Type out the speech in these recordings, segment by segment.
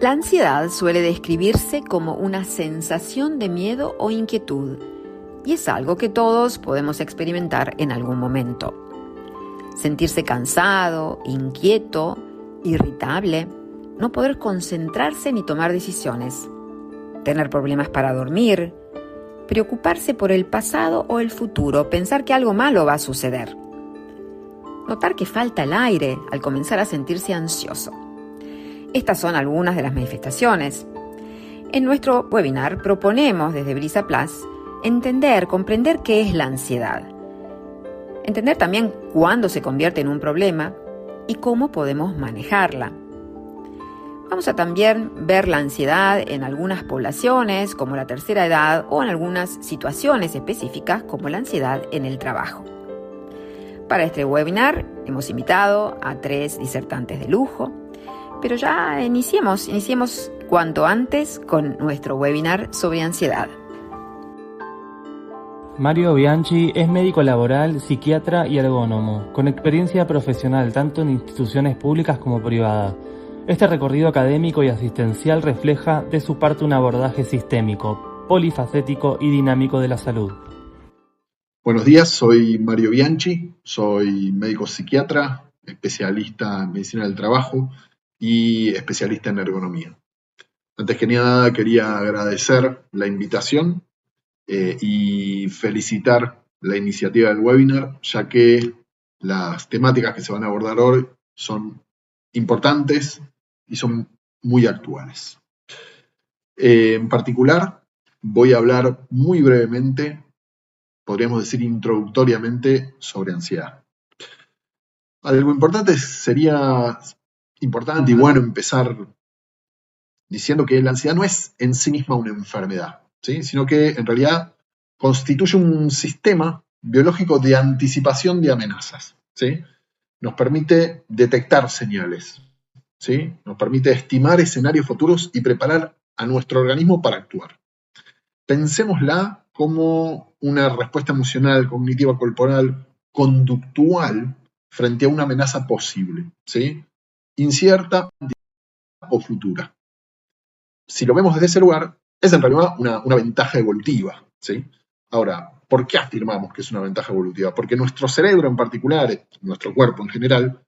La ansiedad suele describirse como una sensación de miedo o inquietud, y es algo que todos podemos experimentar en algún momento. Sentirse cansado, inquieto, irritable, no poder concentrarse ni tomar decisiones, tener problemas para dormir, preocuparse por el pasado o el futuro, pensar que algo malo va a suceder. Notar que falta el aire al comenzar a sentirse ansioso. Estas son algunas de las manifestaciones. En nuestro webinar proponemos desde Brisa Plus comprender qué es la ansiedad. Entender también cuándo se convierte en un problema y cómo podemos manejarla. Vamos a también ver la ansiedad en algunas poblaciones, como la tercera edad, o en algunas situaciones específicas, como la ansiedad en el trabajo. Para este webinar hemos invitado a 3 disertantes de lujo, pero ya iniciemos cuanto antes con nuestro webinar sobre ansiedad. Mario Bianchi es médico laboral, psiquiatra y ergónomo, con experiencia profesional tanto en instituciones públicas como privadas. Este recorrido académico y asistencial refleja de su parte un abordaje sistémico, polifacético y dinámico de la salud. Buenos días, soy Mario Bianchi, soy médico psiquiatra, especialista en medicina del trabajo y especialista en ergonomía. Antes que nada quería agradecer la invitación y felicitar la iniciativa del webinar, ya que las temáticas que se van a abordar hoy son importantes y son muy actuales. En particular, voy a hablar muy brevemente, podríamos decir introductoriamente, sobre ansiedad. Algo sería importante y bueno empezar diciendo que la ansiedad no es en sí misma una enfermedad, ¿sí? Sino que en realidad constituye un sistema biológico de anticipación de amenazas, ¿sí? Nos permite detectar señales, ¿sí? Nos permite estimar escenarios futuros y preparar a nuestro organismo para actuar. Pensémosla como una respuesta emocional, cognitiva, corporal, conductual frente a una amenaza posible, ¿sí? Incierta o futura. Si lo vemos desde ese lugar, es en realidad una ventaja evolutiva, ¿sí? Ahora, ¿por qué afirmamos que es una ventaja evolutiva? Porque nuestro cerebro en particular, nuestro cuerpo en general,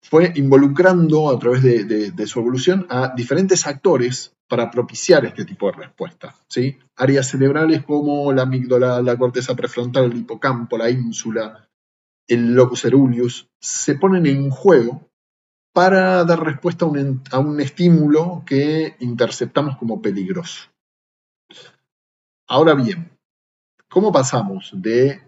fue involucrando a través de su evolución a diferentes actores para propiciar este tipo de respuesta, ¿sí? Áreas cerebrales como la amígdala, la corteza prefrontal, el hipocampo, la ínsula, el locus coeruleus, se ponen en juego para dar respuesta a un estímulo que interceptamos como peligroso. Ahora bien, ¿cómo pasamos de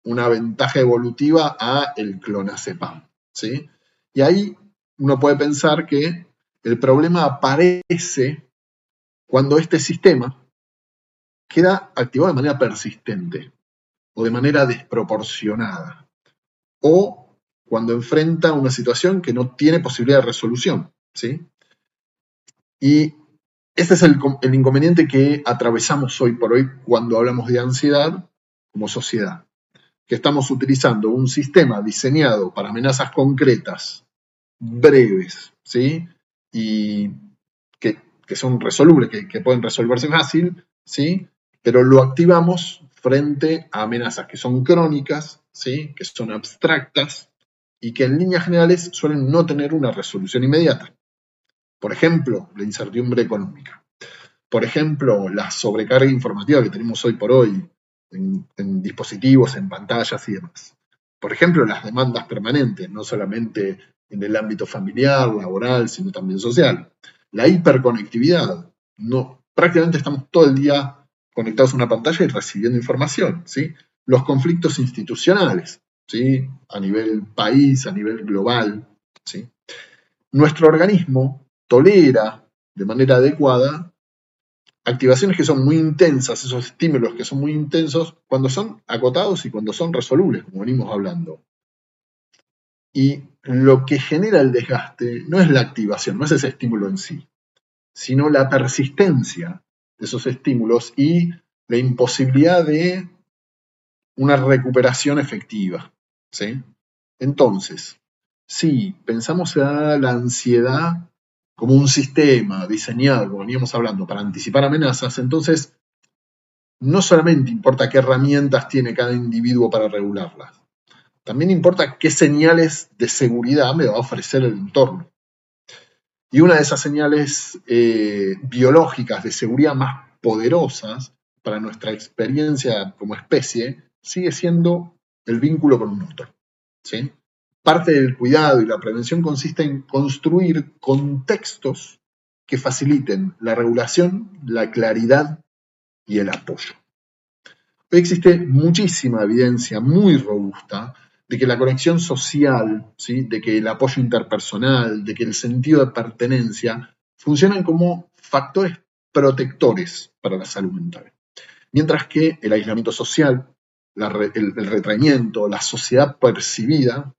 una ventaja evolutiva a el clonazepam? ¿Sí? Y ahí uno puede pensar que el problema aparece cuando este sistema queda activado de manera persistente o de manera desproporcionada, o cuando enfrenta una situación que no tiene posibilidad de resolución, ¿sí? Y este es el inconveniente que atravesamos hoy por hoy cuando hablamos de ansiedad como sociedad, que estamos utilizando un sistema diseñado para amenazas concretas, breves, ¿sí? Y que son resolubles, que pueden resolverse fácil, ¿sí? Pero lo activamos frente a amenazas que son crónicas, ¿sí? Que son abstractas y que en líneas generales suelen no tener una resolución inmediata. Por ejemplo, la incertidumbre económica. Por ejemplo, la sobrecarga informativa que tenemos hoy por hoy en dispositivos, en pantallas y demás. Por ejemplo, las demandas permanentes, no solamente en el ámbito familiar, laboral, sino también social. La hiperconectividad. Prácticamente estamos todo el día conectados a una pantalla y recibiendo información, ¿sí? Los conflictos institucionales, ¿sí? A nivel país, a nivel global, ¿sí? Nuestro organismo tolera de manera adecuada activaciones que son muy intensas, esos estímulos que son muy intensos, cuando son acotados y cuando son resolubles, como venimos hablando. Y lo que genera el desgaste no es la activación, no es ese estímulo en sí, sino la persistencia de esos estímulos y la imposibilidad de una recuperación efectiva, ¿sí? Entonces, si pensamos a la ansiedad como un sistema diseñado, como veníamos hablando, para anticipar amenazas, entonces no solamente importa qué herramientas tiene cada individuo para regularlas, también importa qué señales de seguridad me va a ofrecer el entorno. Y una de esas señales biológicas de seguridad más poderosas para nuestra experiencia como especie sigue siendo el vínculo con un otro, ¿sí? Parte del cuidado y la prevención consiste en construir contextos que faciliten la regulación, la claridad y el apoyo. Hoy existe muchísima evidencia muy robusta de que la conexión social, ¿sí?, de que el apoyo interpersonal, de que el sentido de pertenencia funcionan como factores protectores para la salud mental. Mientras que el aislamiento social, el retraimiento, la soledad percibida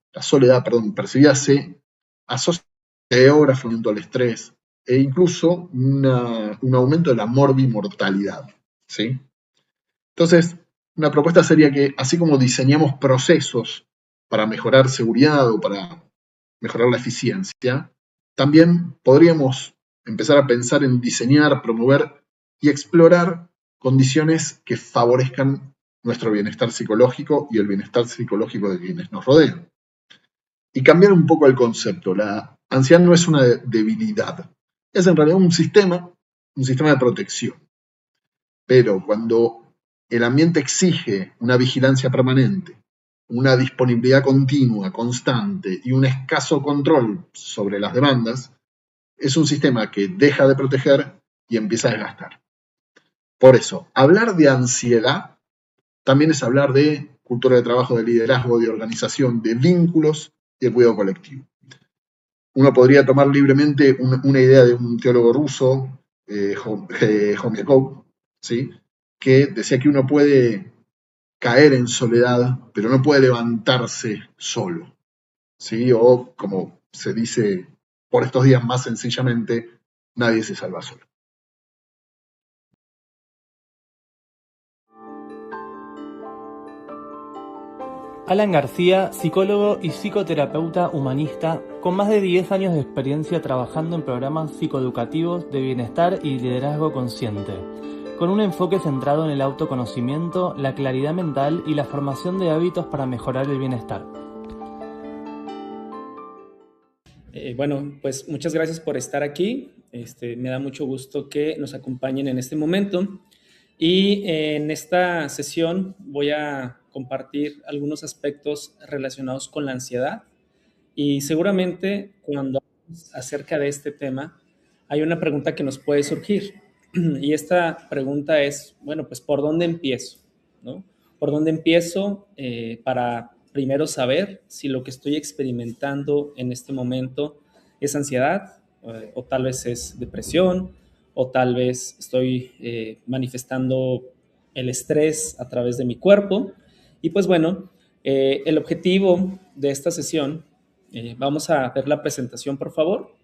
se asocia peor afrontamiento al estrés e incluso un aumento de la morbimortalidad, ¿sí? Entonces, una propuesta sería que, así como diseñamos procesos para mejorar seguridad o para mejorar la eficiencia, también podríamos empezar a pensar en diseñar, promover y explorar condiciones que favorezcan nuestro bienestar psicológico y el bienestar psicológico de quienes nos rodean. Y cambiar un poco el concepto. La ansiedad no es una debilidad, es en realidad un sistema de protección. Pero cuando el ambiente exige una vigilancia permanente, una disponibilidad continua, constante y un escaso control sobre las demandas, es un sistema que deja de proteger y empieza a desgastar. Por eso, hablar de ansiedad también es hablar de cultura de trabajo, de liderazgo, de organización, de vínculos y de cuidado colectivo. Uno podría tomar libremente una idea de un teólogo ruso, Homiakov, ¿sí?, que decía que uno puede caer en soledad, pero no puede levantarse solo, ¿sí? O, como se dice por estos días más sencillamente, nadie se salva solo. Alan García, psicólogo y psicoterapeuta humanista, con más de 10 años de experiencia trabajando en programas psicoeducativos de bienestar y liderazgo consciente, con un enfoque centrado en el autoconocimiento, la claridad mental y la formación de hábitos para mejorar el bienestar. Bueno, pues muchas gracias por estar aquí. Me da mucho gusto que nos acompañen en este momento. Y en esta sesión voy a compartir algunos aspectos relacionados con la ansiedad. Y seguramente cuando hablamos acerca de este tema, hay una pregunta que nos puede surgir. Y esta pregunta es, bueno, pues ¿por dónde empiezo?, ¿no? ¿Por dónde empiezo para primero saber si lo que estoy experimentando en este momento es ansiedad o tal vez es depresión o tal vez estoy manifestando el estrés a través de mi cuerpo? Y pues bueno, el objetivo de esta sesión, vamos a ver la presentación por favor,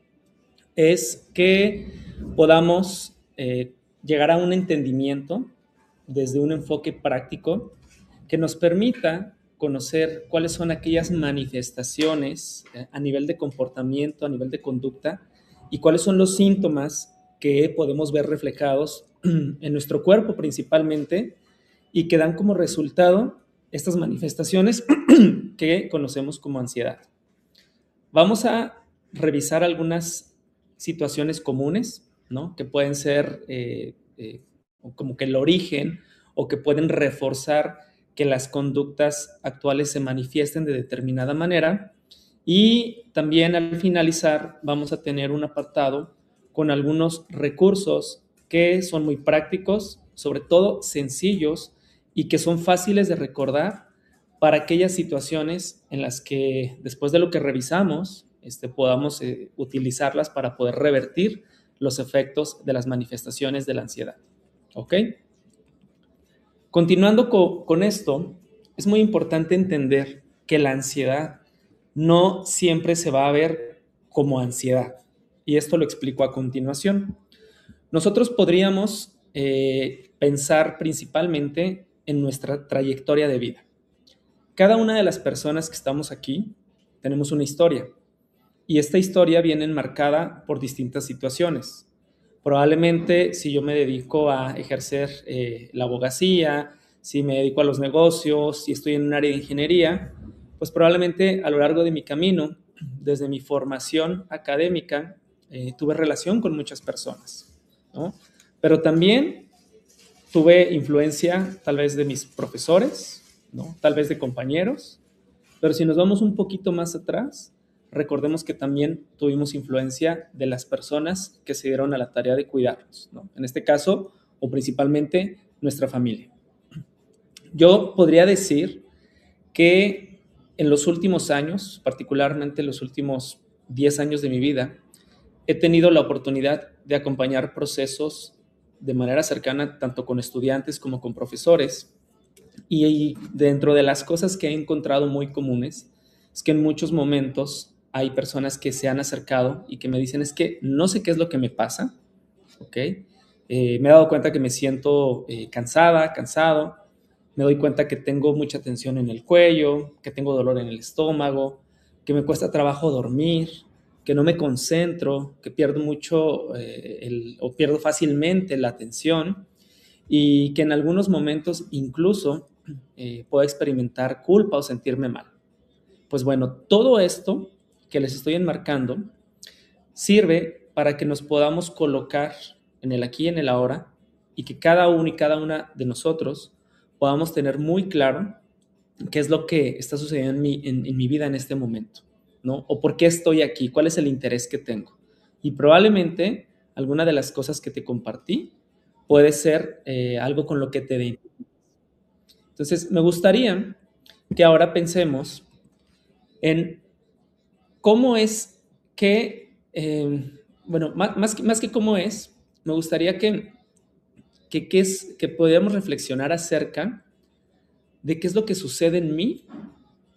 es que podamos llegar a un entendimiento desde un enfoque práctico que nos permita conocer cuáles son aquellas manifestaciones a nivel de comportamiento, a nivel de conducta, y cuáles son los síntomas que podemos ver reflejados en nuestro cuerpo principalmente y que dan como resultado estas manifestaciones que conocemos como ansiedad. Vamos a revisar algunas situaciones comunes, ¿no?, que pueden ser como que el origen o que pueden reforzar que las conductas actuales se manifiesten de determinada manera. Y también al finalizar vamos a tener un apartado con algunos recursos que son muy prácticos, sobre todo sencillos y que son fáciles de recordar para aquellas situaciones en las que después de lo que revisamos podamos utilizarlas para poder revertir los efectos de las manifestaciones de la ansiedad. ¿Ok? Continuando con esto, es muy importante entender que la ansiedad no siempre se va a ver como ansiedad. Y esto lo explico a continuación. Nosotros podríamos pensar principalmente en nuestra trayectoria de vida. Cada una de las personas que estamos aquí tenemos una historia. Y esta historia viene enmarcada por distintas situaciones. Probablemente si yo me dedico a ejercer la abogacía, si me dedico a los negocios, si estoy en un área de ingeniería, pues probablemente a lo largo de mi camino, desde mi formación académica, tuve relación con muchas personas, ¿no? Pero también tuve influencia tal vez de mis profesores, ¿no? Tal vez de compañeros, pero si nos vamos un poquito más atrás, recordemos que también tuvimos influencia de las personas que se dieron a la tarea de cuidarnos, ¿no? En este caso, o principalmente, nuestra familia. Yo podría decir que en los últimos años, particularmente los últimos 10 años de mi vida, he tenido la oportunidad de acompañar procesos de manera cercana, tanto con estudiantes como con profesores. Y dentro de las cosas que he encontrado muy comunes, es que en muchos momentos hay personas que se han acercado y que me dicen, es que no sé qué es lo que me pasa, ¿ok? Me he dado cuenta que me siento cansada, cansado, me doy cuenta que tengo mucha tensión en el cuello, que tengo dolor en el estómago, que me cuesta trabajo dormir, que no me concentro, que pierdo mucho o pierdo fácilmente la atención y que en algunos momentos incluso puedo experimentar culpa o sentirme mal. Pues bueno, todo esto que les estoy enmarcando sirve para que nos podamos colocar en el aquí y en el ahora y que cada uno y cada una de nosotros podamos tener muy claro qué es lo que está sucediendo en mi vida en este momento, ¿no? O por qué estoy aquí, cuál es el interés que tengo. Y probablemente alguna de las cosas que te compartí puede ser algo con lo que te identifiques. Entonces, me gustaría que ahora pensemos en cómo es que, bueno, más que cómo es, me gustaría que podamos reflexionar acerca de qué es lo que sucede en mí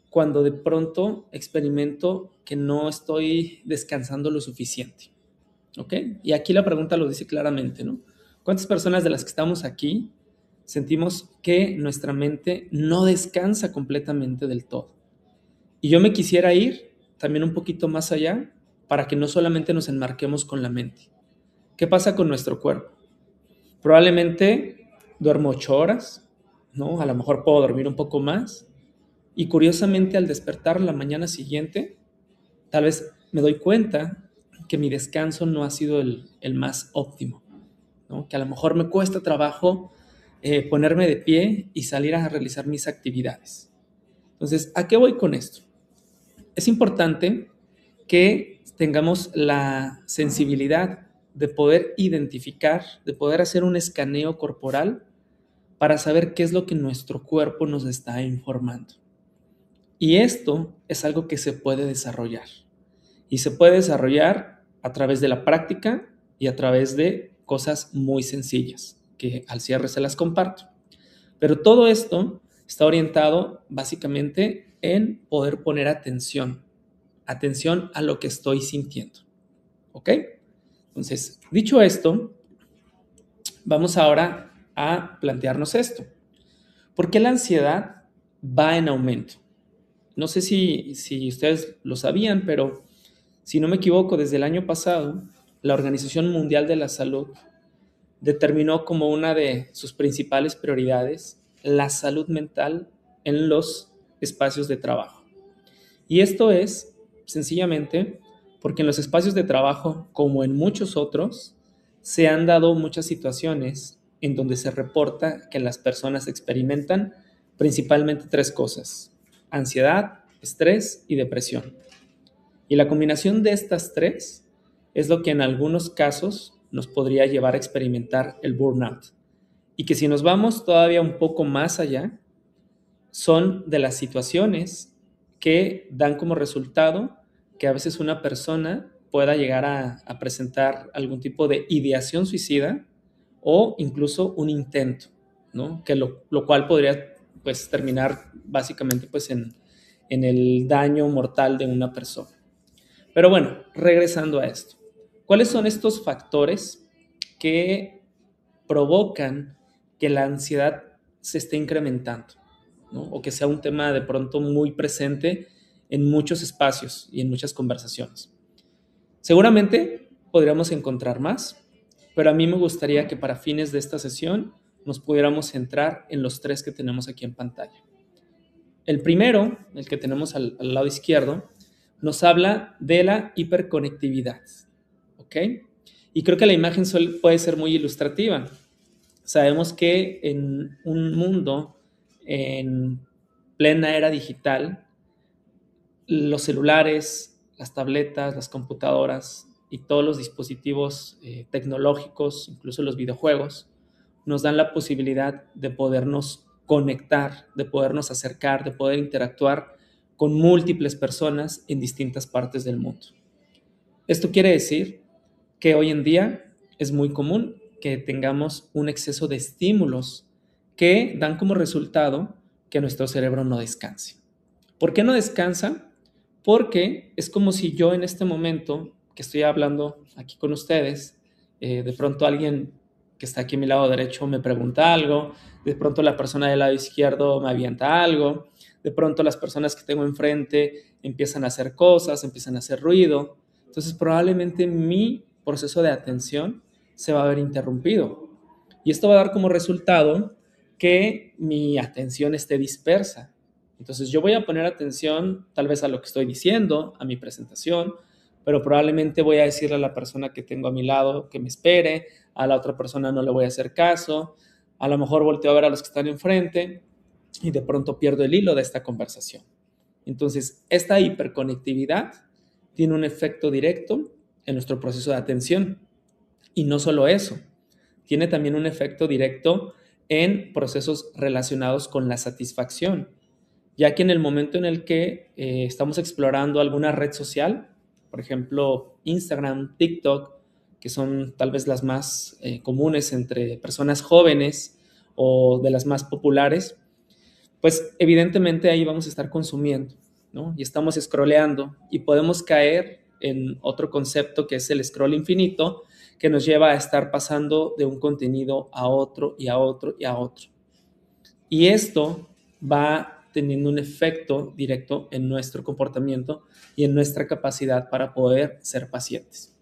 cuando de pronto experimento que no estoy descansando lo suficiente, ¿ok? Y aquí la pregunta lo dice claramente, ¿no? ¿Cuántas personas de las que estamos aquí sentimos que nuestra mente no descansa completamente del todo? Y yo me quisiera ir también un poquito más allá para que no solamente nos enmarquemos con la mente. ¿Qué pasa con nuestro cuerpo? Probablemente duermo 8 horas, ¿no? A lo mejor puedo dormir un poco más. Y curiosamente, al despertar la mañana siguiente, tal vez me doy cuenta que mi descanso no ha sido el más óptimo, ¿no? Que a lo mejor me cuesta trabajo ponerme de pie y salir a realizar mis actividades. Entonces, ¿a qué voy con esto? Es importante que tengamos la sensibilidad de poder identificar, de poder hacer un escaneo corporal para saber qué es lo que nuestro cuerpo nos está informando. Y esto es algo que se puede desarrollar. Y se puede desarrollar a través de la práctica y a través de cosas muy sencillas, que al cierre se las comparto. Pero todo esto está orientado básicamente en poder poner atención a lo que estoy sintiendo. ¿Ok? Entonces, dicho esto, vamos ahora a plantearnos esto. ¿Por qué la ansiedad va en aumento? No sé si ustedes lo sabían, pero si no me equivoco, desde el año pasado, la Organización Mundial de la Salud determinó como una de sus principales prioridades la salud mental en los espacios de trabajo. Y esto es sencillamente porque en los espacios de trabajo, como en muchos otros, se han dado muchas situaciones en donde se reporta que las personas experimentan principalmente 3 cosas: ansiedad, estrés y depresión. Y la combinación de estas 3 es lo que en algunos casos nos podría llevar a experimentar el burnout. Y que si nos vamos todavía un poco más allá, son de las situaciones que dan como resultado que a veces una persona pueda llegar a presentar algún tipo de ideación suicida o incluso un intento, ¿no? Que lo cual podría pues terminar básicamente pues en el daño mortal de una persona. Pero bueno, regresando a esto, ¿cuáles son estos factores que provocan que la ansiedad se esté incrementando, ¿no? O que sea un tema de pronto muy presente en muchos espacios y en muchas conversaciones? Seguramente podríamos encontrar más, pero a mí me gustaría que para fines de esta sesión nos pudiéramos centrar en los 3 que tenemos aquí en pantalla. El primero, el que tenemos al lado izquierdo, nos habla de la hiperconectividad, ¿ok? Y creo que la imagen puede ser muy ilustrativa. Sabemos que en un mundo en plena era digital, los celulares, las tabletas, las computadoras y todos los dispositivos tecnológicos, incluso los videojuegos, nos dan la posibilidad de podernos conectar, de podernos acercar, de poder interactuar con múltiples personas en distintas partes del mundo. Esto quiere decir que hoy en día es muy común que tengamos un exceso de estímulos que dan como resultado que nuestro cerebro no descanse. ¿Por qué no descansa? Porque es como si yo en este momento que estoy hablando aquí con ustedes, de pronto alguien que está aquí a mi lado derecho me pregunta algo, de pronto la persona del lado izquierdo me avienta algo, de pronto las personas que tengo enfrente empiezan a hacer cosas, empiezan a hacer ruido. Entonces probablemente mi proceso de atención se va a ver interrumpido. Y esto va a dar como resultado que mi atención esté dispersa. Entonces yo voy a poner atención tal vez a lo que estoy diciendo, a mi presentación, pero probablemente voy a decirle a la persona que tengo a mi lado que me espere, a la otra persona no le voy a hacer caso, a lo mejor volteo a ver a los que están enfrente y de pronto pierdo el hilo de esta conversación. Entonces, esta hiperconectividad tiene un efecto directo en nuestro proceso de atención. Y no solo eso, tiene también un efecto directo en procesos relacionados con la satisfacción, ya que en el momento en el que estamos explorando alguna red social, por ejemplo, Instagram, TikTok, que son tal vez las más comunes entre personas jóvenes o de las más populares, pues evidentemente ahí vamos a estar consumiendo, ¿no? Y estamos scrolleando y podemos caer en otro concepto que es el scroll infinito, que nos lleva a estar pasando de un contenido a otro y a otro y a otro. Y esto va teniendo un efecto directo en nuestro comportamiento y en nuestra capacidad para poder ser pacientes.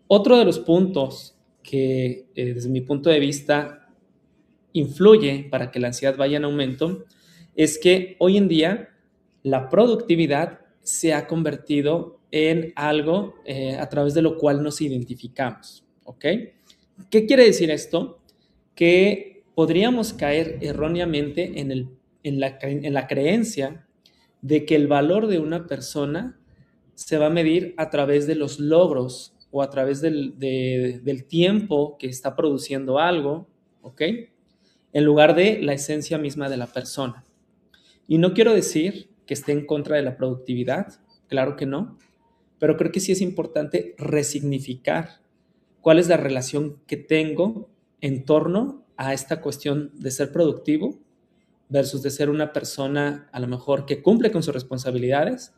Otro de los puntos que desde mi punto de vista influye para que la ansiedad vaya en aumento es que hoy en día la productividad se ha convertido en algo a través de lo cual nos identificamos, ¿ok? ¿Qué quiere decir esto? Que podríamos caer erróneamente en la creencia de que el valor de una persona se va a medir a través de los logros o a través del tiempo que está produciendo algo, ¿ok? En lugar de la esencia misma de la persona. Y no quiero decir que esté en contra de la productividad, claro que no, pero creo que sí es importante resignificar cuál es la relación que tengo en torno a esta cuestión de ser productivo versus de ser una persona a lo mejor que cumple con sus responsabilidades,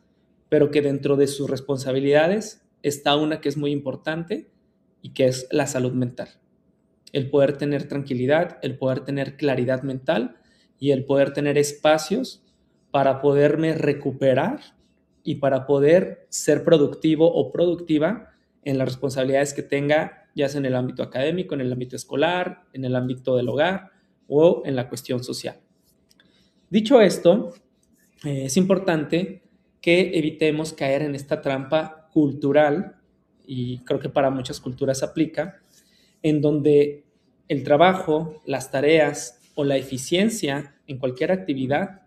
pero que dentro de sus responsabilidades está una que es muy importante y que es la salud mental. El poder tener tranquilidad, el poder tener claridad mental y el poder tener espacios para poderme recuperar y para poder ser productivo o productiva en las responsabilidades que tenga, ya sea en el ámbito académico, en el ámbito escolar, en el ámbito del hogar o en la cuestión social. Dicho esto, es importante que evitemos caer en esta trampa cultural, y creo que para muchas culturas aplica, en donde el trabajo, las tareas o la eficiencia en cualquier actividad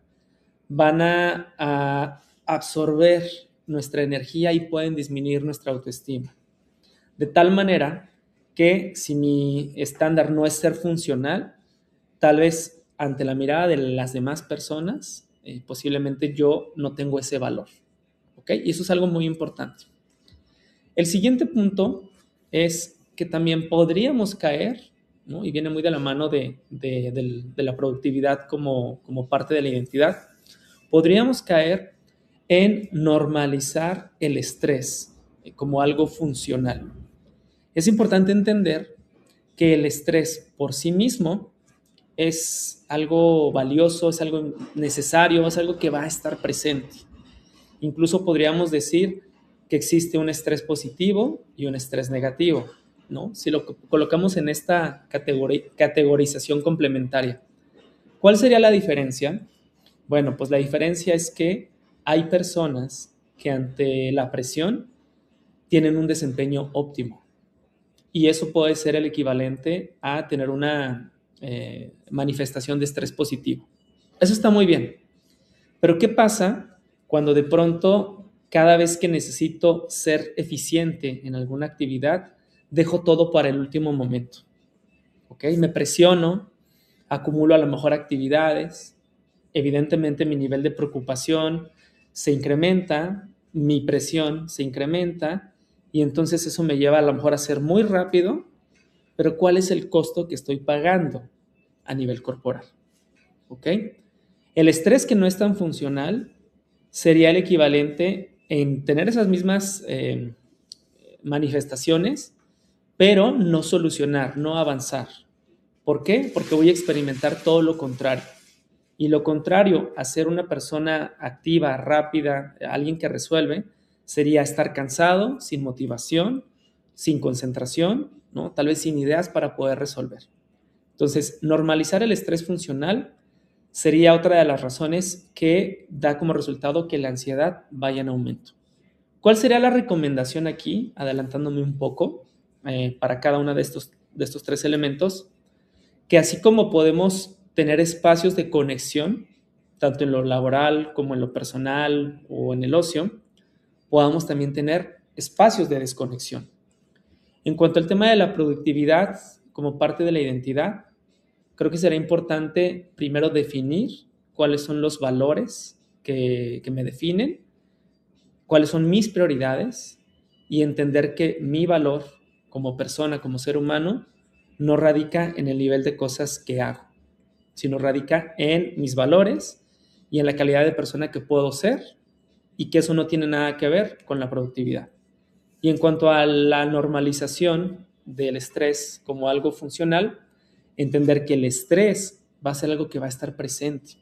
van a absorber nuestra energía y pueden disminuir nuestra autoestima. De tal manera que si mi estándar no es ser funcional, tal vez ante la mirada de las demás personas, posiblemente yo no tengo ese valor, ¿ok? Y eso es algo muy importante. El siguiente punto es que también podríamos caer, ¿no? Y viene muy de la mano de la productividad como parte de la identidad, podríamos caer en normalizar el estrés como algo funcional. Es importante entender que el estrés por sí mismo es algo valioso, es algo necesario, es algo que va a estar presente. Incluso podríamos decir que existe un estrés positivo y un estrés negativo, ¿no? Si lo colocamos en esta categorización complementaria. ¿Cuál sería la diferencia? Bueno, pues la diferencia es que hay personas que ante la presión tienen un desempeño óptimo y eso puede ser el equivalente a tener una manifestación de estrés positivo. Eso está muy bien. Pero ¿qué pasa cuando de pronto cada vez que necesito ser eficiente en alguna actividad, dejo todo para el último momento? ¿Ok? Me presiono, acumulo a lo mejor actividades, evidentemente mi nivel de preocupación se incrementa, mi presión se incrementa y entonces eso me lleva a lo mejor a ser muy rápido, pero ¿cuál es el costo que estoy pagando a nivel corporal? ¿Ok? El estrés que no es tan funcional sería el equivalente en tener esas mismas manifestaciones, pero no solucionar, no avanzar. ¿Por qué? Porque voy a experimentar todo lo contrario. Y lo contrario a ser una persona activa, rápida, alguien que resuelve, sería estar cansado, sin motivación, sin concentración, ¿no? Tal vez sin ideas para poder resolver. Entonces, normalizar el estrés funcional sería otra de las razones que da como resultado que la ansiedad vaya en aumento. ¿Cuál sería la recomendación aquí, adelantándome un poco, para cada uno de estos tres elementos? Que así como podemos tener espacios de conexión, tanto en lo laboral como en lo personal o en el ocio, podamos también tener espacios de desconexión. En cuanto al tema de la productividad como parte de la identidad, creo que será importante primero definir cuáles son los valores que me definen, cuáles son mis prioridades y entender que mi valor como persona, como ser humano, no radica en el nivel de cosas que hago, sino radica en mis valores y en la calidad de persona que puedo ser y que eso no tiene nada que ver con la productividad. Y en cuanto a la normalización del estrés como algo funcional, entender que el estrés va a ser algo que va a estar presente.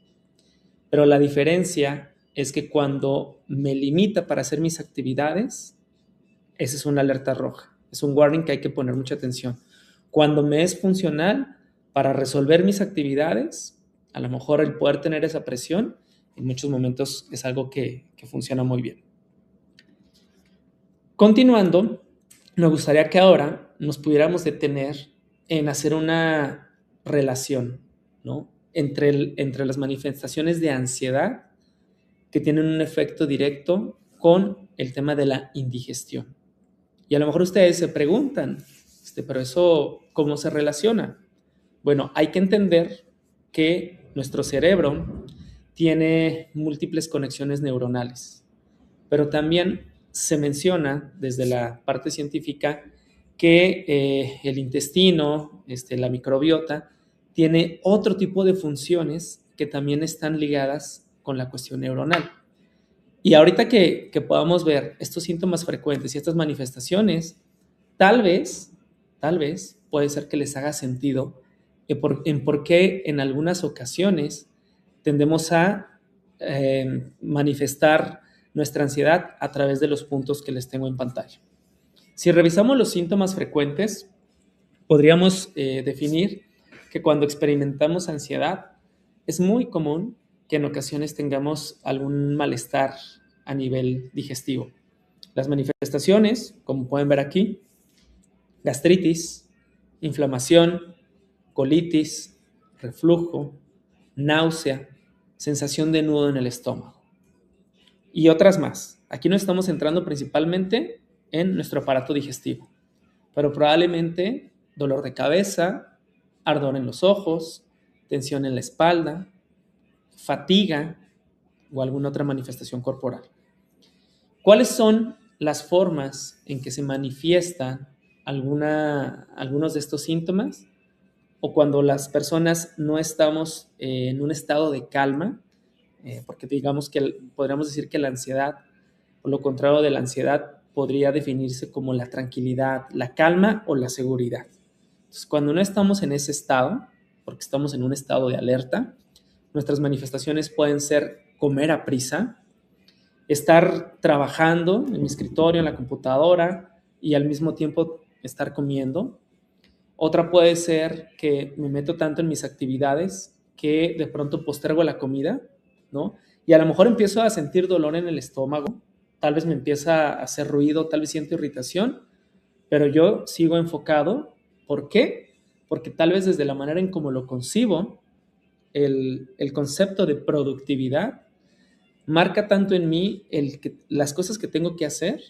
Pero la diferencia es que cuando me limita para hacer mis actividades, esa es una alerta roja, es un warning que hay que poner mucha atención. Cuando me es funcional para resolver mis actividades, a lo mejor el poder tener esa presión, en muchos momentos es algo que funciona muy bien. Continuando, me gustaría que ahora nos pudiéramos detener en hacer una relación, ¿no? entre las manifestaciones de ansiedad que tienen un efecto directo con el tema de la indigestión. Y a lo mejor ustedes se preguntan, pero eso, ¿cómo se relaciona? Bueno, hay que entender que nuestro cerebro tiene múltiples conexiones neuronales, pero también se menciona desde la parte científica que el intestino, la microbiota, tiene otro tipo de funciones que también están ligadas con la cuestión neuronal. Y ahorita que podamos ver estos síntomas frecuentes y estas manifestaciones, tal vez puede ser que les haga sentido en por qué en algunas ocasiones tendemos a manifestar nuestra ansiedad a través de los puntos que les tengo en pantalla. Si revisamos los síntomas frecuentes, podríamos definir que cuando experimentamos ansiedad, es muy común que en ocasiones tengamos algún malestar a nivel digestivo. Las manifestaciones, como pueden ver aquí, gastritis, inflamación, colitis, reflujo, náusea, sensación de nudo en el estómago y otras más. Aquí nos estamos centrando principalmente en nuestro aparato digestivo, pero probablemente dolor de cabeza, ardor en los ojos, tensión en la espalda, fatiga o alguna otra manifestación corporal. ¿Cuáles son las formas en que se manifiestan algunos de estos síntomas? O cuando las personas no estamos en un estado de calma, porque digamos que podríamos decir que la ansiedad, o lo contrario de la ansiedad, podría definirse como la tranquilidad, la calma o la seguridad. Entonces, cuando no estamos en ese estado, porque estamos en un estado de alerta, nuestras manifestaciones pueden ser comer a prisa, estar trabajando en mi escritorio, en la computadora y al mismo tiempo estar comiendo. Otra puede ser que me meto tanto en mis actividades que de pronto postergo la comida, ¿no? Y a lo mejor empiezo a sentir dolor en el estómago, tal vez me empieza a hacer ruido, tal vez siento irritación, pero yo sigo enfocado. ¿Por qué? Porque tal vez desde la manera en cómo lo concibo, el concepto de productividad marca tanto en mí las cosas que tengo que hacer,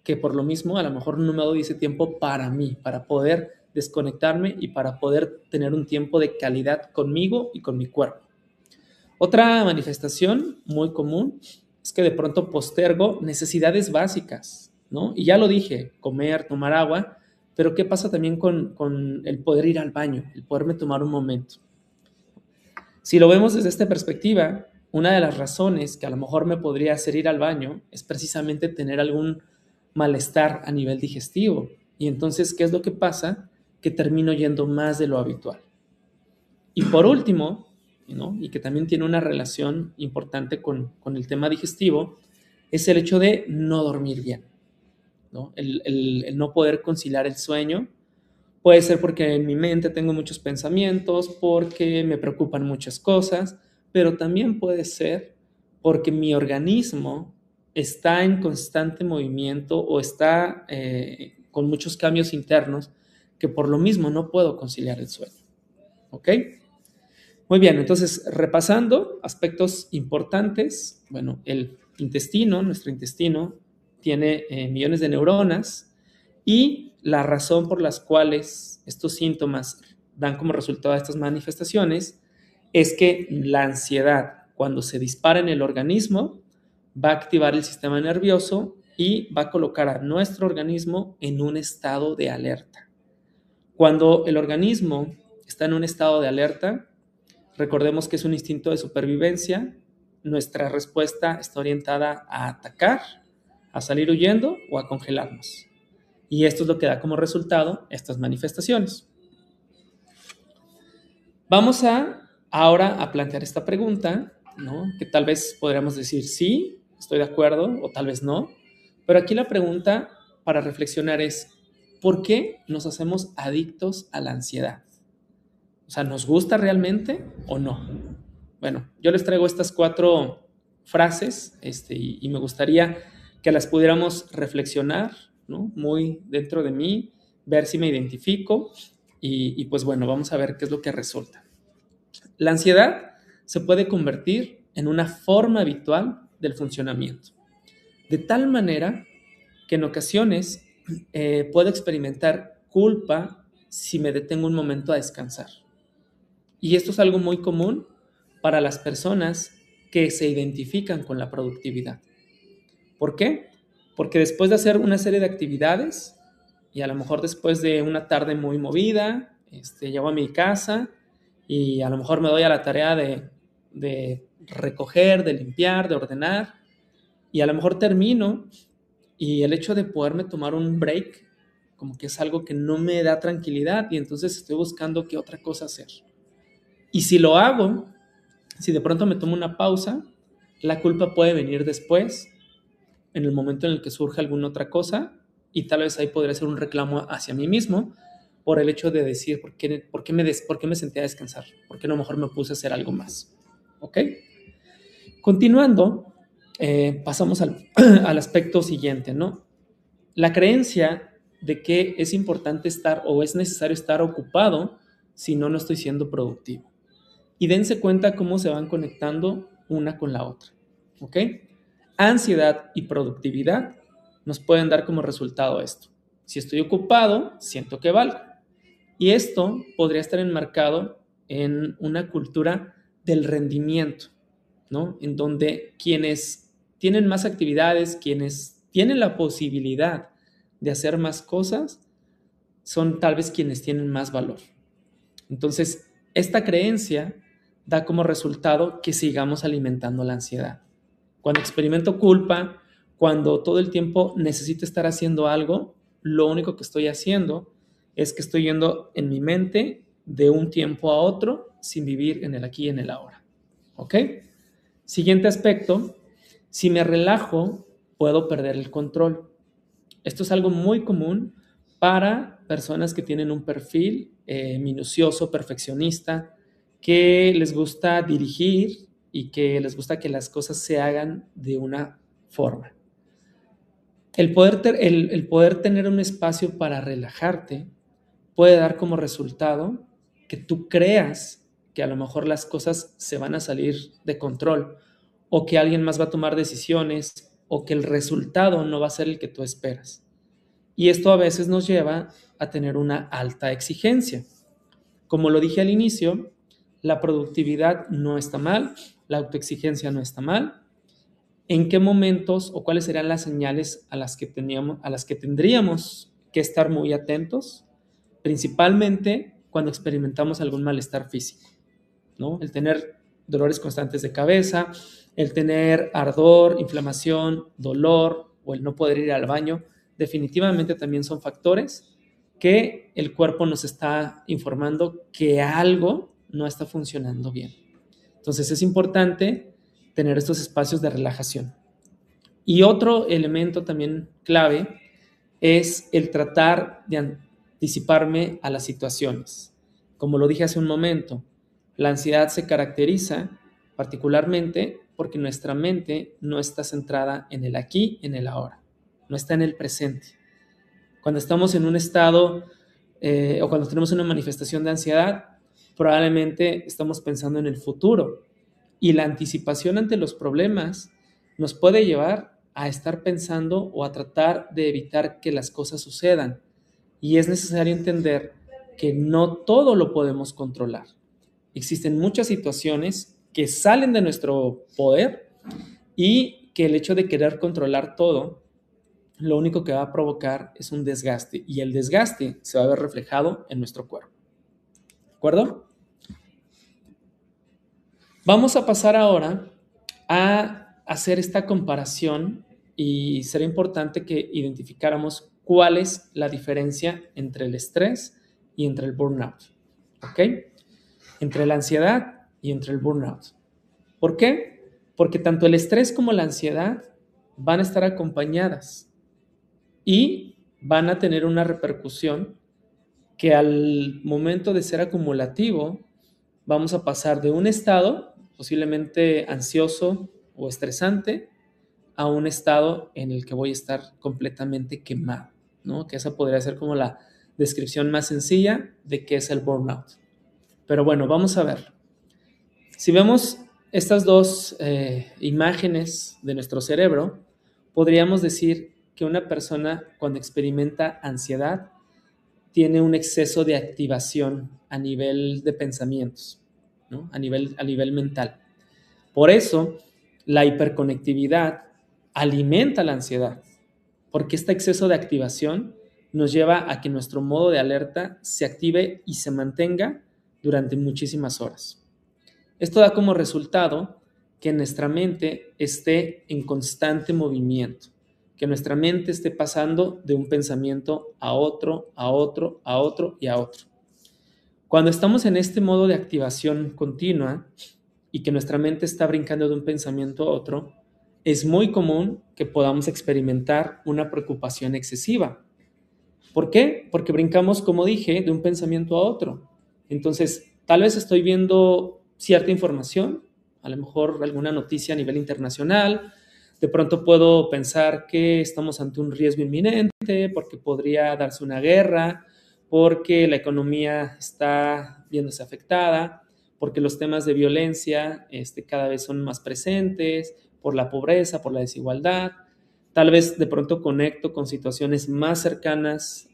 que por lo mismo a lo mejor no me doy ese tiempo para mí, para poder desconectarme y para poder tener un tiempo de calidad conmigo y con mi cuerpo. Otra manifestación muy común es que de pronto postergo necesidades básicas, ¿no? Y ya lo dije, comer, tomar agua, pero ¿qué pasa también con el poder ir al baño, el poderme tomar un momento? Si lo vemos desde esta perspectiva, una de las razones que a lo mejor me podría hacer ir al baño es precisamente tener algún malestar a nivel digestivo. Y entonces, ¿qué es lo que pasa? Que termino yendo más de lo habitual. Y por último, ¿no? Y que también tiene una relación importante con el tema digestivo, es el hecho de no dormir bien, ¿no? El no poder conciliar el sueño. Puede ser porque en mi mente tengo muchos pensamientos, porque me preocupan muchas cosas, pero también puede ser porque mi organismo está en constante movimiento o está con muchos cambios internos que por lo mismo no puedo conciliar el sueño. ¿Ok? Muy bien, entonces repasando aspectos importantes, bueno, el intestino, nuestro intestino, tiene millones de neuronas y la razón por las cuales estos síntomas dan como resultado a estas manifestaciones es que la ansiedad, cuando se dispara en el organismo, va a activar el sistema nervioso y va a colocar a nuestro organismo en un estado de alerta. Cuando el organismo está en un estado de alerta, recordemos que es un instinto de supervivencia, nuestra respuesta está orientada a atacar, a salir huyendo o a congelarnos. Y esto es lo que da como resultado estas manifestaciones. Vamos ahora a plantear esta pregunta, ¿no? Que tal vez podríamos decir sí, estoy de acuerdo, o tal vez no. Pero aquí la pregunta para reflexionar es, ¿por qué nos hacemos adictos a la ansiedad? O sea, ¿nos gusta realmente o no? Bueno, yo les traigo estas 4 frases y me gustaría que las pudiéramos reflexionar, ¿no? Muy dentro de mí, ver si me identifico y pues bueno, vamos a ver qué es lo que resulta. La ansiedad se puede convertir en una forma habitual del funcionamiento, de tal manera que en ocasiones puedo experimentar culpa si me detengo un momento a descansar. Y esto es algo muy común para las personas que se identifican con la productividad. ¿Por qué? Porque después de hacer una serie de actividades y a lo mejor después de una tarde muy movida, llego a mi casa y a lo mejor me doy a la tarea de recoger, de limpiar, de ordenar y a lo mejor termino y el hecho de poderme tomar un break como que es algo que no me da tranquilidad y entonces estoy buscando qué otra cosa hacer. Y si lo hago, si de pronto me tomo una pausa, la culpa puede venir después, en el momento en el que surja alguna otra cosa, y tal vez ahí podría ser un reclamo hacia mí mismo por el hecho de decir, ¿por qué me senté a descansar? ¿Por qué no mejor me puse a hacer algo más? ¿Ok? Continuando, pasamos al aspecto siguiente, ¿no? La creencia de que es importante estar o es necesario estar ocupado, si no, no estoy siendo productivo. Y dense cuenta cómo se van conectando una con la otra, ¿ok? Ansiedad y productividad nos pueden dar como resultado esto. Si estoy ocupado, siento que valgo. Y esto podría estar enmarcado en una cultura del rendimiento, ¿no? En donde quienes tienen más actividades, quienes tienen la posibilidad de hacer más cosas, son tal vez quienes tienen más valor. Entonces, esta creencia da como resultado que sigamos alimentando la ansiedad. Cuando experimento culpa, cuando todo el tiempo necesito estar haciendo algo, lo único que estoy haciendo es que estoy yendo en mi mente de un tiempo a otro sin vivir en el aquí y en el ahora. ¿Ok? Siguiente aspecto, Si me relajo, puedo perder el control. Esto es algo muy común para personas que tienen un perfil minucioso, perfeccionista, que les gusta dirigir y que les gusta que las cosas se hagan de una forma. El poder tener un espacio para relajarte puede dar como resultado que tú creas que a lo mejor las cosas se van a salir de control o que alguien más va a tomar decisiones o que el resultado no va a ser el que tú esperas. Y esto a veces nos lleva a tener una alta exigencia. Como lo dije al inicio, la productividad no está mal, la autoexigencia no está mal. ¿En qué momentos o cuáles serían las señales a las que tendríamos que estar muy atentos? Principalmente cuando experimentamos algún malestar físico, ¿no? El tener dolores constantes de cabeza, el tener ardor, inflamación, dolor o el no poder ir al baño, definitivamente también son factores que el cuerpo nos está informando que algo no está funcionando bien. Entonces es importante tener estos espacios de relajación. Y otro elemento también clave es el tratar de anticiparme a las situaciones. Como lo dije hace un momento, la ansiedad se caracteriza particularmente porque nuestra mente no está centrada en el aquí, en el ahora, no está en el presente. Cuando estamos en un estado o cuando tenemos una manifestación de ansiedad, probablemente estamos pensando en el futuro y la anticipación ante los problemas nos puede llevar a estar pensando o a tratar de evitar que las cosas sucedan. Y es necesario entender que no todo lo podemos controlar. Existen muchas situaciones que salen de nuestro poder y que el hecho de querer controlar todo, lo único que va a provocar es un desgaste y el desgaste se va a ver reflejado en nuestro cuerpo. ¿De acuerdo? Vamos a pasar ahora a hacer esta comparación y será importante que identificáramos cuál es la diferencia entre el estrés y entre el burnout. ¿Ok? Entre la ansiedad y entre el burnout. ¿Por qué? Porque tanto el estrés como la ansiedad van a estar acompañadas y van a tener una repercusión que al momento de ser acumulativo vamos a pasar de un estado posiblemente ansioso o estresante a un estado en el que voy a estar completamente quemado, ¿no? Que esa podría ser como la descripción más sencilla de qué es el burnout. Pero bueno, vamos a ver. Si vemos estas dos imágenes de nuestro cerebro, podríamos decir que una persona cuando experimenta ansiedad tiene un exceso de activación a nivel de pensamientos, ¿no? A nivel mental. Por eso, la hiperconectividad alimenta la ansiedad, porque este exceso de activación nos lleva a que nuestro modo de alerta se active y se mantenga durante muchísimas horas. Esto da como resultado que nuestra mente esté en constante movimiento, que nuestra mente esté pasando de un pensamiento a otro, a otro, a otro y a otro. Cuando estamos en este modo de activación continua y que nuestra mente está brincando de un pensamiento a otro, es muy común que podamos experimentar una preocupación excesiva. ¿Por qué? Porque brincamos, como dije, de un pensamiento a otro. Entonces, tal vez estoy viendo cierta información, a lo mejor alguna noticia a nivel internacional, de pronto puedo pensar que estamos ante un riesgo inminente, porque podría darse una guerra, porque la economía está viéndose afectada, porque los temas de violencia cada vez son más presentes, por la pobreza, por la desigualdad. Tal vez de pronto conecto con situaciones más cercanas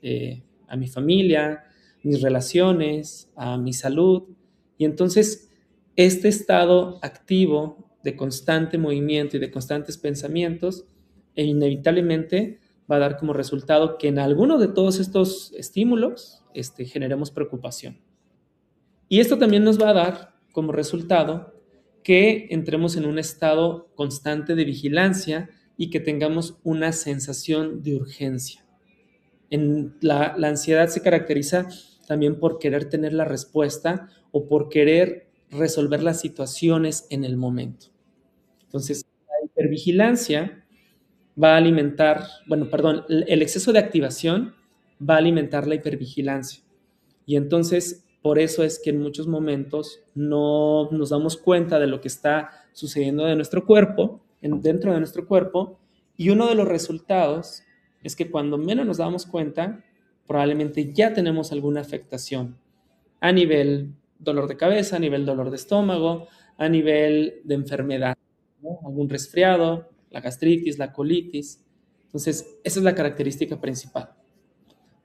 a mi familia, mis relaciones, a mi salud. Y entonces este estado activo de constante movimiento y de constantes pensamientos inevitablemente va a dar como resultado que en alguno de todos estos estímulos generemos preocupación. Y esto también nos va a dar como resultado que entremos en un estado constante de vigilancia y que tengamos una sensación de urgencia. La ansiedad se caracteriza también por querer tener la respuesta o por querer resolver las situaciones en el momento. Entonces, la hipervigilancia va a alimentar, el exceso de activación va a alimentar la hipervigilancia. Y entonces, por eso es que en muchos momentos no nos damos cuenta de lo que está sucediendo de nuestro cuerpo, dentro de nuestro cuerpo, y uno de los resultados es que cuando menos nos damos cuenta, probablemente ya tenemos alguna afectación a nivel dolor de cabeza, a nivel dolor de estómago, a nivel de enfermedad, ¿no? Algún resfriado, la gastritis, la colitis. Entonces, esa es la característica principal.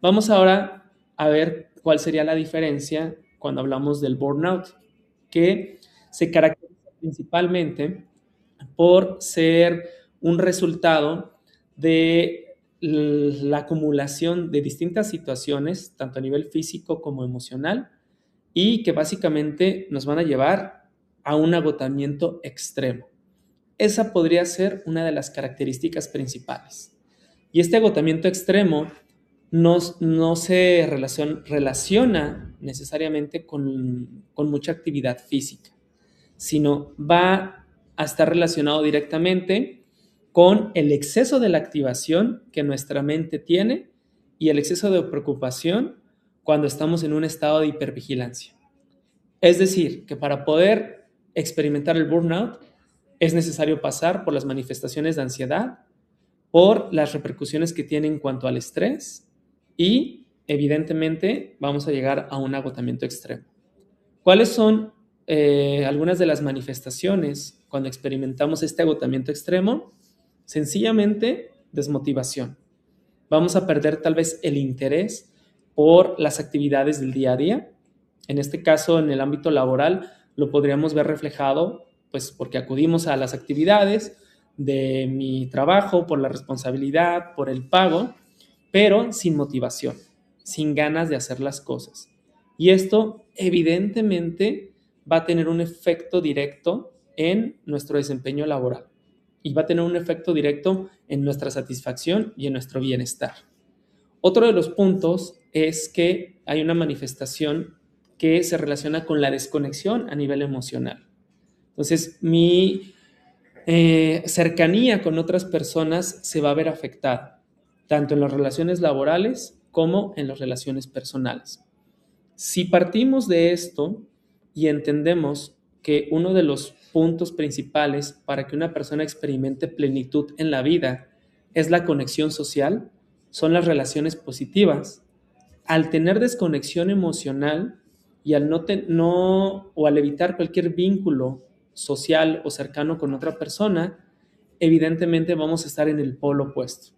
Vamos ahora a ver cuál sería la diferencia cuando hablamos del burnout, que se caracteriza principalmente por ser un resultado de la acumulación de distintas situaciones, tanto a nivel físico como emocional, y que básicamente nos van a llevar a un agotamiento extremo. Esa podría ser una de las características principales. Y este agotamiento extremo no se relaciona necesariamente con mucha actividad física, sino va a estar relacionado directamente con el exceso de la activación que nuestra mente tiene y el exceso de preocupación cuando estamos en un estado de hipervigilancia. Es decir, que para poder experimentar el burnout es necesario pasar por las manifestaciones de ansiedad, por las repercusiones que tiene en cuanto al estrés y, evidentemente, vamos a llegar a un agotamiento extremo. ¿Cuáles son algunas de las manifestaciones cuando experimentamos este agotamiento extremo? Sencillamente, desmotivación. Vamos a perder tal vez el interés por las actividades del día a día. En este caso, en el ámbito laboral, lo podríamos ver reflejado, pues porque acudimos a las actividades de mi trabajo, por la responsabilidad, por el pago, pero sin motivación, sin ganas de hacer las cosas. Y esto, evidentemente, va a tener un efecto directo en nuestro desempeño laboral y va a tener un efecto directo en nuestra satisfacción y en nuestro bienestar. Otro de los puntos es que hay una manifestación que se relaciona con la desconexión a nivel emocional. Entonces, mi cercanía con otras personas se va a ver afectada, tanto en las relaciones laborales como en las relaciones personales. Si partimos de esto y entendemos que uno de los puntos principales para que una persona experimente plenitud en la vida es la conexión social, son las relaciones positivas. Al tener desconexión emocional y al al evitar cualquier vínculo social o cercano con otra persona, evidentemente vamos a estar en el polo opuesto.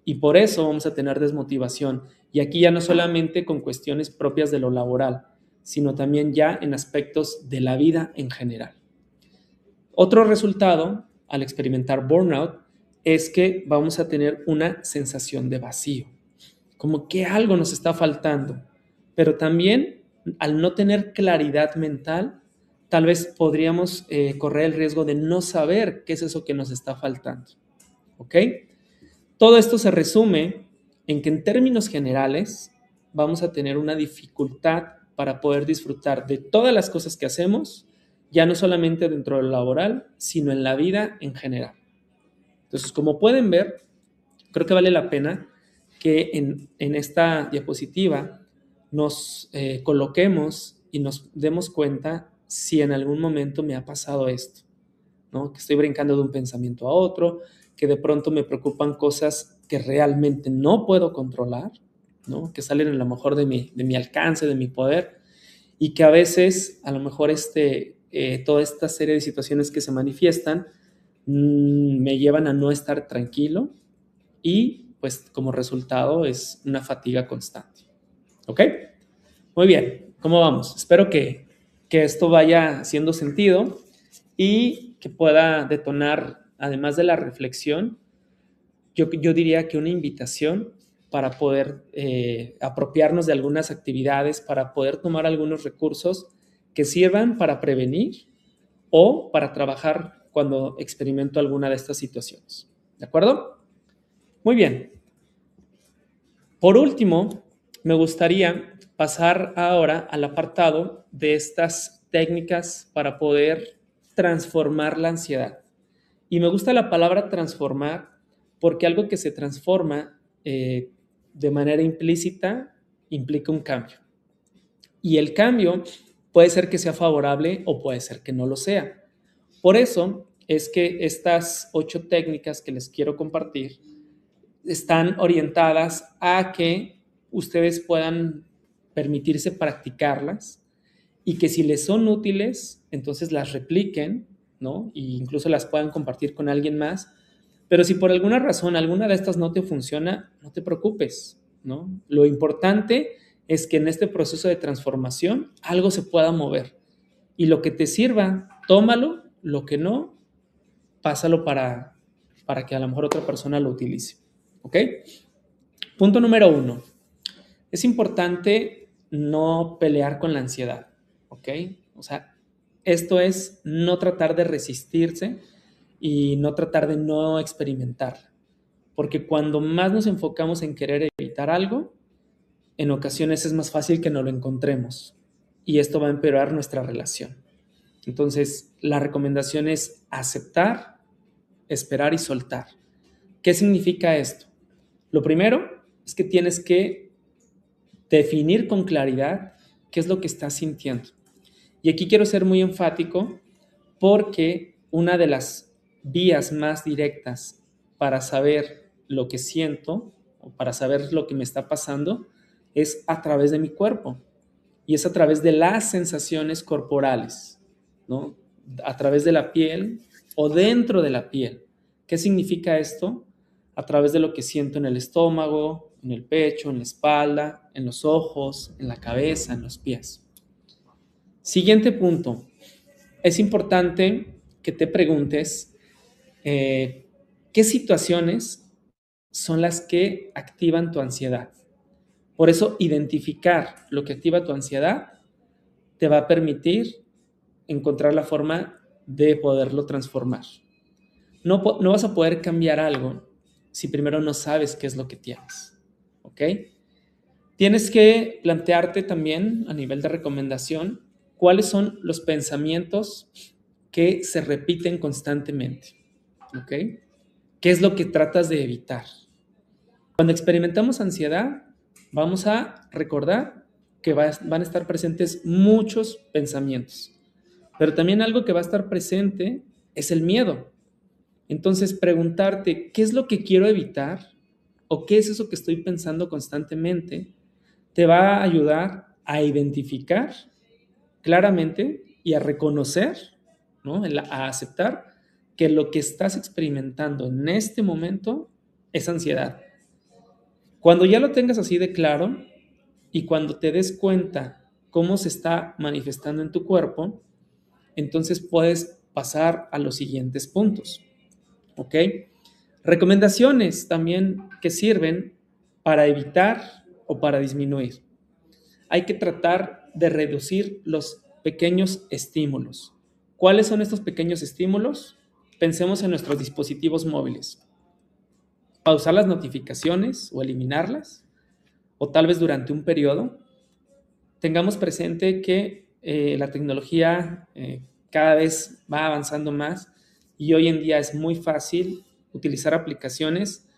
Y por eso vamos a tener desmotivación. Y aquí ya no solamente con cuestiones propias de lo laboral, sino también ya en aspectos de la vida en general. Otro resultado al experimentar burnout es que vamos a tener una sensación de vacío, como que algo nos está faltando, pero también al no tener claridad mental, tal vez podríamos correr el riesgo de no saber qué es eso que nos está faltando. ¿Ok? Todo esto se resume en que en términos generales vamos a tener una dificultad para poder disfrutar de todas las cosas que hacemos, ya no solamente dentro del laboral, sino en la vida en general. Entonces, como pueden ver, creo que vale la pena que en esta diapositiva nos coloquemos y nos demos cuenta si en algún momento me ha pasado esto, ¿no? Que estoy brincando de un pensamiento a otro, que de pronto me preocupan cosas que realmente no puedo controlar, ¿no? Que salen a lo mejor de mi alcance, de mi poder, y que a veces a lo mejor toda esta serie de situaciones que se manifiestan me llevan a no estar tranquilo y pues como resultado es una fatiga constante. ¿Ok? Muy bien, ¿cómo vamos? Espero que esto vaya haciendo sentido y que pueda detonar, además de la reflexión, yo diría que una invitación para poder apropiarnos de algunas actividades, para poder tomar algunos recursos que sirvan para prevenir o para trabajar cuando experimento alguna de estas situaciones. ¿De acuerdo? Muy bien. Por último, me gustaría pasar ahora al apartado de estas técnicas para poder transformar la ansiedad. Y me gusta la palabra transformar porque algo que se transforma de manera implícita implica un cambio. Y el cambio puede ser que sea favorable o puede ser que no lo sea. Por eso es que estas 8 técnicas que les quiero compartir están orientadas a que ustedes puedan permitirse practicarlas y que si les son útiles, entonces las repliquen, ¿no? E incluso las puedan compartir con alguien más. Pero si por alguna razón alguna de estas no te funciona, no te preocupes, ¿no? Lo importante es que en este proceso de transformación algo se pueda mover. Y lo que te sirva, tómalo, lo que no, pásalo para que a lo mejor otra persona lo utilice. ¿Ok? Punto número 1. Es importante no pelear con la ansiedad. ¿Ok? O sea, esto es no tratar de resistirse y no tratar de no experimentarla. Porque cuando más nos enfocamos en querer evitar algo, en ocasiones es más fácil que no lo encontremos. Y esto va a empeorar nuestra relación. Entonces, la recomendación es aceptar, esperar y soltar. ¿Qué significa esto? Lo primero es que tienes que definir con claridad qué es lo que estás sintiendo. Y aquí quiero ser muy enfático porque una de las vías más directas para saber lo que siento o para saber lo que me está pasando es a través de mi cuerpo y es a través de las sensaciones corporales, ¿no? A través de la piel o dentro de la piel. ¿Qué significa esto? A través de lo que siento en el estómago, en el pecho, en la espalda, en los ojos, en la cabeza, en los pies. Siguiente punto. Es importante que te preguntes qué situaciones son las que activan tu ansiedad. Por eso, identificar lo que activa tu ansiedad te va a permitir encontrar la forma de poderlo transformar. No vas a poder cambiar algo si primero no sabes qué es lo que tienes. ¿Ok? Tienes que plantearte también, a nivel de recomendación, cuáles son los pensamientos que se repiten constantemente. ¿Ok? ¿Qué es lo que tratas de evitar? Cuando experimentamos ansiedad, vamos a recordar que van a estar presentes muchos pensamientos. Pero también algo que va a estar presente es el miedo. Entonces, preguntarte, ¿qué es lo que quiero evitar? ¿O qué es eso que estoy pensando constantemente? Te va a ayudar a identificar claramente y a reconocer, ¿no? A aceptar que lo que estás experimentando en este momento es ansiedad. Cuando ya lo tengas así de claro y cuando te des cuenta cómo se está manifestando en tu cuerpo, entonces puedes pasar a los siguientes puntos. ¿Ok? Recomendaciones también que sirven para evitar o para disminuir. Hay que tratar de reducir los pequeños estímulos. ¿Cuáles son estos pequeños estímulos? Pensemos en nuestros dispositivos móviles. Pausar las notificaciones o eliminarlas, o tal vez durante un periodo. Tengamos presente que la tecnología cada vez va avanzando más y hoy en día es muy fácil utilizar aplicaciones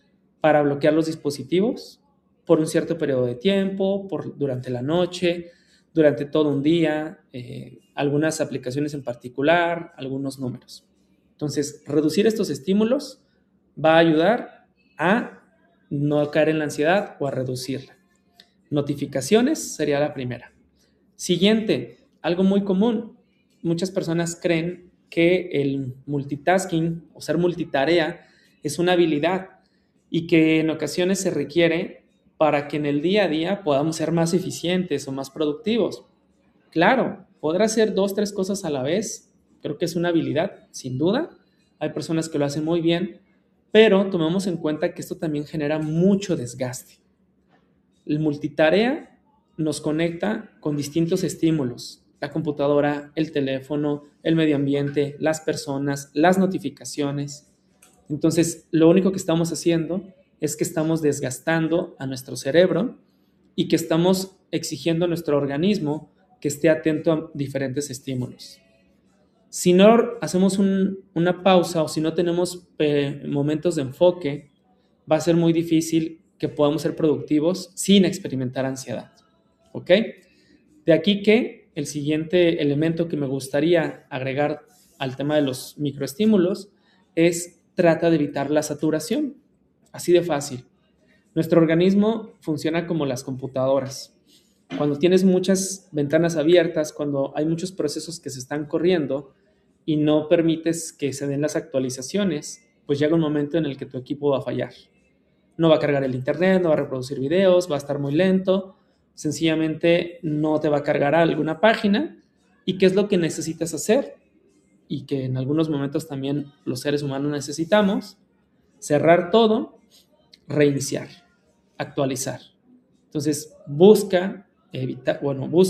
para bloquear los dispositivos por un cierto periodo de tiempo, durante la noche, durante todo un día, algunas aplicaciones en particular, algunos números. Entonces, reducir estos estímulos va a ayudar a no caer en la ansiedad o a reducirla. Notificaciones sería la primera. Siguiente, algo muy común. Muchas personas creen que el multitasking o ser multitarea es una habilidad y que en ocasiones se requiere para que en el día a día podamos ser más eficientes o más productivos. Claro, poder hacer 2, 3 cosas a la vez, creo que es una habilidad, sin duda. Hay personas que lo hacen muy bien, pero tomemos en cuenta que esto también genera mucho desgaste. El multitarea nos conecta con distintos estímulos, la computadora, el teléfono, el medio ambiente, las personas, las notificaciones. Entonces, lo único que estamos haciendo es que estamos desgastando a nuestro cerebro y que estamos exigiendo a nuestro organismo que esté atento a diferentes estímulos. Si no hacemos una pausa o si no tenemos momentos de enfoque, va a ser muy difícil que podamos ser productivos sin experimentar ansiedad. ¿Ok? De aquí que el siguiente elemento que me gustaría agregar al tema de los microestímulos es trata de evitar la saturación. Así de fácil. Nuestro organismo funciona como las computadoras. Cuando tienes muchas ventanas abiertas, cuando hay muchos procesos que se están corriendo y no permites que se den las actualizaciones, pues llega un momento en el que tu equipo va a fallar. No va a cargar el internet, no va a reproducir videos, va a estar muy lento, sencillamente no te va a cargar alguna página. ¿Y qué es lo que necesitas hacer? Y que en algunos momentos también los seres humanos necesitamos: cerrar todo, reiniciar, actualizar. Entonces, busca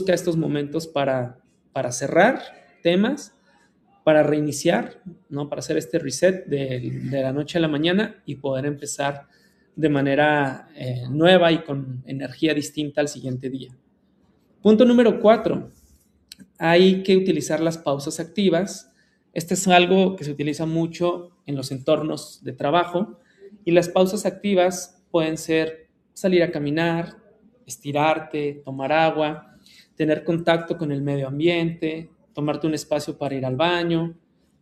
estos momentos para cerrar temas, para reiniciar, ¿no? Para hacer este reset de la noche a la mañana y poder empezar de manera nueva y con energía distinta al siguiente día. Punto número 4. Hay que utilizar las pausas activas. Este es algo que se utiliza mucho en los entornos de trabajo, y las pausas activas pueden ser salir a caminar, estirarte, tomar agua, tener contacto con el medio ambiente, tomarte un espacio para ir al baño,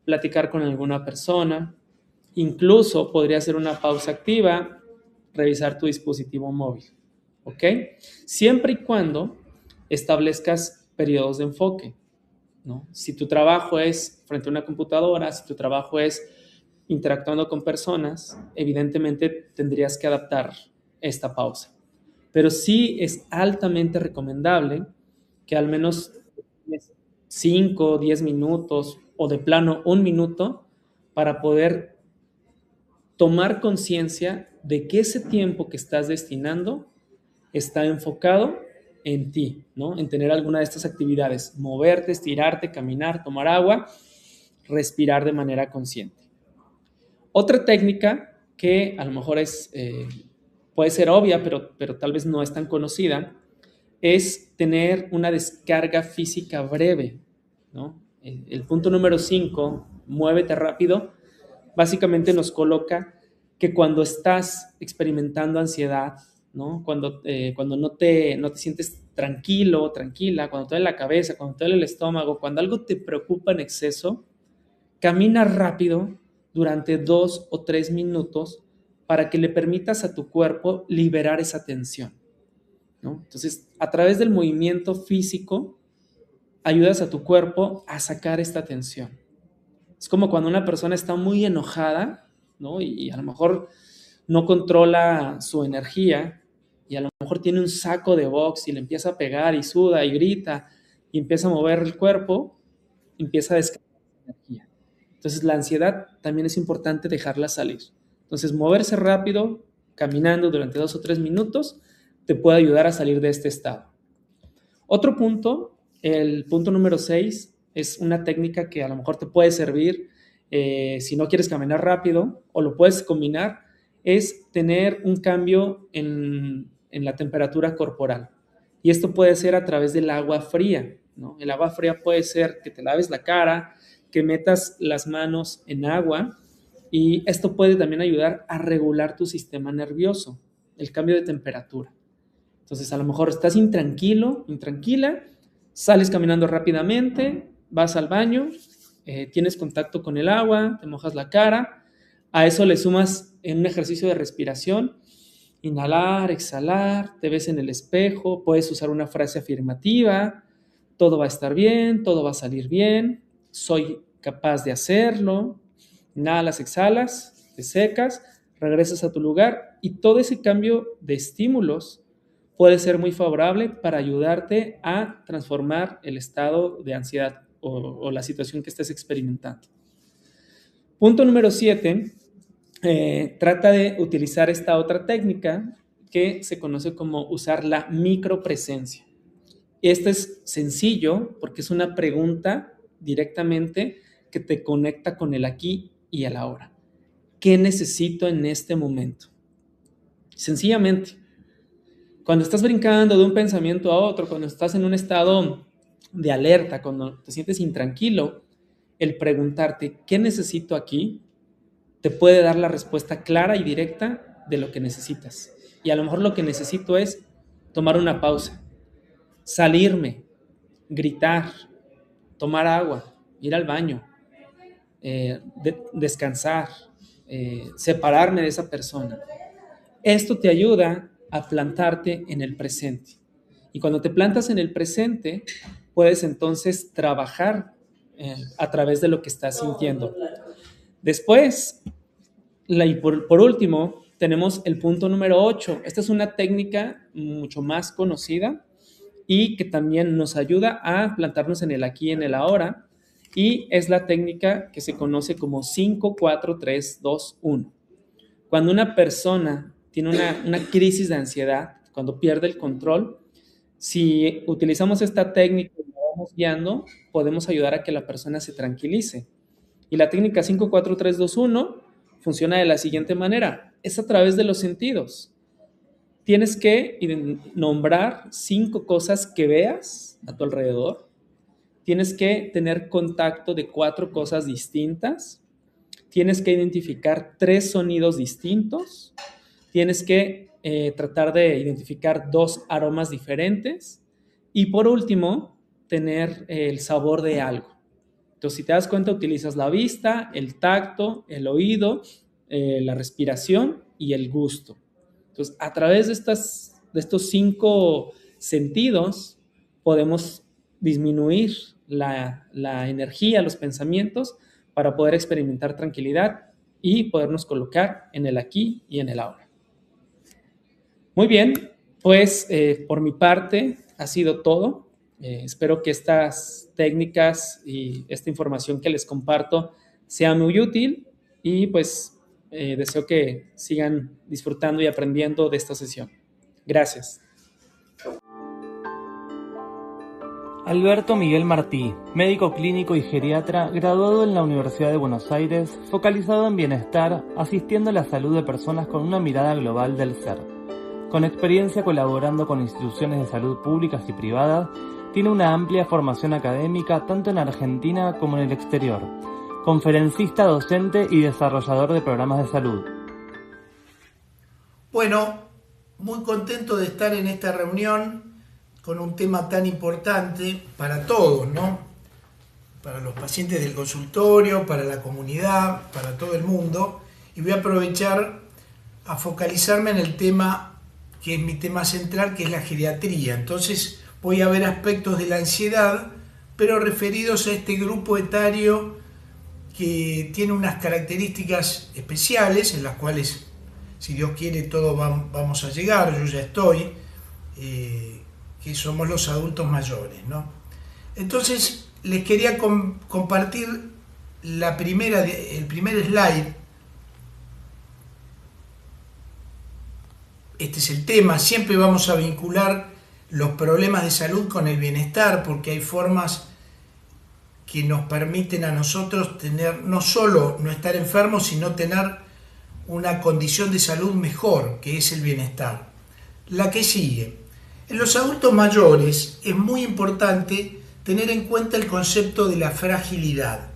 platicar con alguna persona. Incluso podría ser una pausa activa, revisar tu dispositivo móvil. ¿Ok? Siempre y cuando establezcas periodos de enfoque, ¿no? Si tu trabajo es frente a una computadora, si tu trabajo es interactuando con personas, evidentemente tendrías que adaptar esta pausa. Pero sí es altamente recomendable que al menos 5 o 10 minutos o de plano 1 minuto para poder tomar conciencia de que ese tiempo que estás destinando está enfocado en ti, ¿no? En tener alguna de estas actividades: moverte, estirarte, caminar, tomar agua, respirar de manera consciente. Otra técnica que a lo mejor puede ser obvia, pero tal vez no es tan conocida, es tener una descarga física breve, ¿no? El punto número 5, muévete rápido, básicamente nos coloca que cuando estás experimentando ansiedad, ¿no? Cuando no te sientes tranquilo, tranquila, cuando te duele la cabeza, cuando te duele el estómago, cuando algo te preocupa en exceso, camina rápido durante 2 o 3 minutos para que le permitas a tu cuerpo liberar esa tensión, ¿no? Entonces, a través del movimiento físico, ayudas a tu cuerpo a sacar esta tensión. Es como cuando una persona está muy enojada, ¿no? Y a lo mejor no controla su energía, y a lo mejor tiene un saco de box y le empieza a pegar y suda y grita y empieza a mover el cuerpo, empieza a descargar energía. Entonces, la ansiedad también es importante dejarla salir. Entonces, moverse rápido, caminando durante 2 o 3 minutos, te puede ayudar a salir de este estado. Otro punto, el punto número 6, es una técnica que a lo mejor te puede servir si no quieres caminar rápido, o lo puedes combinar, es tener un cambio en la temperatura corporal. Y esto puede ser a través del agua fría, ¿no? El agua fría puede ser que te laves la cara, que metas las manos en agua, y esto puede también ayudar a regular tu sistema nervioso, el cambio de temperatura. Entonces, a lo mejor estás intranquilo, intranquila, sales caminando rápidamente, vas al baño, tienes contacto con el agua, te mojas la cara, a eso le sumas en un ejercicio de respiración, inhalar, exhalar, te ves en el espejo, puedes usar una frase afirmativa: todo va a estar bien, todo va a salir bien, soy capaz de hacerlo. Inhalas, exhalas, te secas, regresas a tu lugar, y todo ese cambio de estímulos puede ser muy favorable para ayudarte a transformar el estado de ansiedad o la situación que estés experimentando. Punto número 7, trata de utilizar esta otra técnica que se conoce como usar la micropresencia. Este es sencillo porque es una pregunta directamente que te conecta con el aquí y el ahora. ¿Qué necesito en este momento? Sencillamente, cuando estás brincando de un pensamiento a otro, cuando estás en un estado de alerta, cuando te sientes intranquilo, el preguntarte ¿qué necesito aquí? Te puede dar la respuesta clara y directa de lo que necesitas. Y a lo mejor lo que necesito es tomar una pausa, salirme, gritar, tomar agua, ir al baño, descansar, separarme de esa persona. Esto te ayuda a plantarte en el presente. Y cuando te plantas en el presente, puedes entonces trabajar a través de lo que estás sintiendo. Después, y por último, tenemos el punto número 8. Esta es una técnica mucho más conocida y que también nos ayuda a plantarnos en el aquí y en el ahora. Y es la técnica que se conoce como 5, 4, 3, 2, 1. Cuando una persona tiene una crisis de ansiedad, cuando pierde el control, si utilizamos esta técnica y la vamos guiando, podemos ayudar a que la persona se tranquilice. Y la técnica 5, 4, 3, 2, 1 funciona de la siguiente manera. Es a través de los sentidos. Tienes que nombrar 5 cosas que veas a tu alrededor. Tienes que tener contacto de 4 cosas distintas. Tienes que identificar 3 sonidos distintos. Tienes que tratar de identificar 2 aromas diferentes. Y por último, tener el sabor de algo. Entonces, si te das cuenta, utilizas la vista, el tacto, el oído, la respiración y el gusto. Entonces, a través de estos 5 sentidos, podemos disminuir la energía, los pensamientos, para poder experimentar tranquilidad y podernos colocar en el aquí y en el ahora. Muy bien, pues por mi parte ha sido todo. Espero que estas técnicas y esta información que les comparto sea muy útil y pues deseo que sigan disfrutando y aprendiendo de esta sesión. Gracias. Alberto Miguel Martí, médico clínico y geriatra, graduado en la Universidad de Buenos Aires, focalizado en bienestar, asistiendo a la salud de personas con una mirada global del ser. Con experiencia colaborando con instituciones de salud públicas y privadas, tiene una amplia formación académica tanto en Argentina como en el exterior. Conferencista, docente y desarrollador de programas de salud. Bueno, muy contento de estar en esta reunión con un tema tan importante para todos, ¿no? Para los pacientes del consultorio, para la comunidad, para todo el mundo. Y voy a aprovechar a focalizarme en el tema que es mi tema central, que es la geriatría. Entonces voy a ver aspectos de la ansiedad, pero referidos a este grupo etario que tiene unas características especiales, en las cuales, si Dios quiere, todos vamos a llegar, yo ya estoy, que somos los adultos mayores, ¿no? Entonces, les quería compartir el primer slide. Este es el tema. Siempre vamos a vincular los problemas de salud con el bienestar, porque hay formas que nos permiten a nosotros tener, no solo no estar enfermos, sino tener una condición de salud mejor, que es el bienestar. La que sigue. En los adultos mayores es muy importante tener en cuenta el concepto de la fragilidad.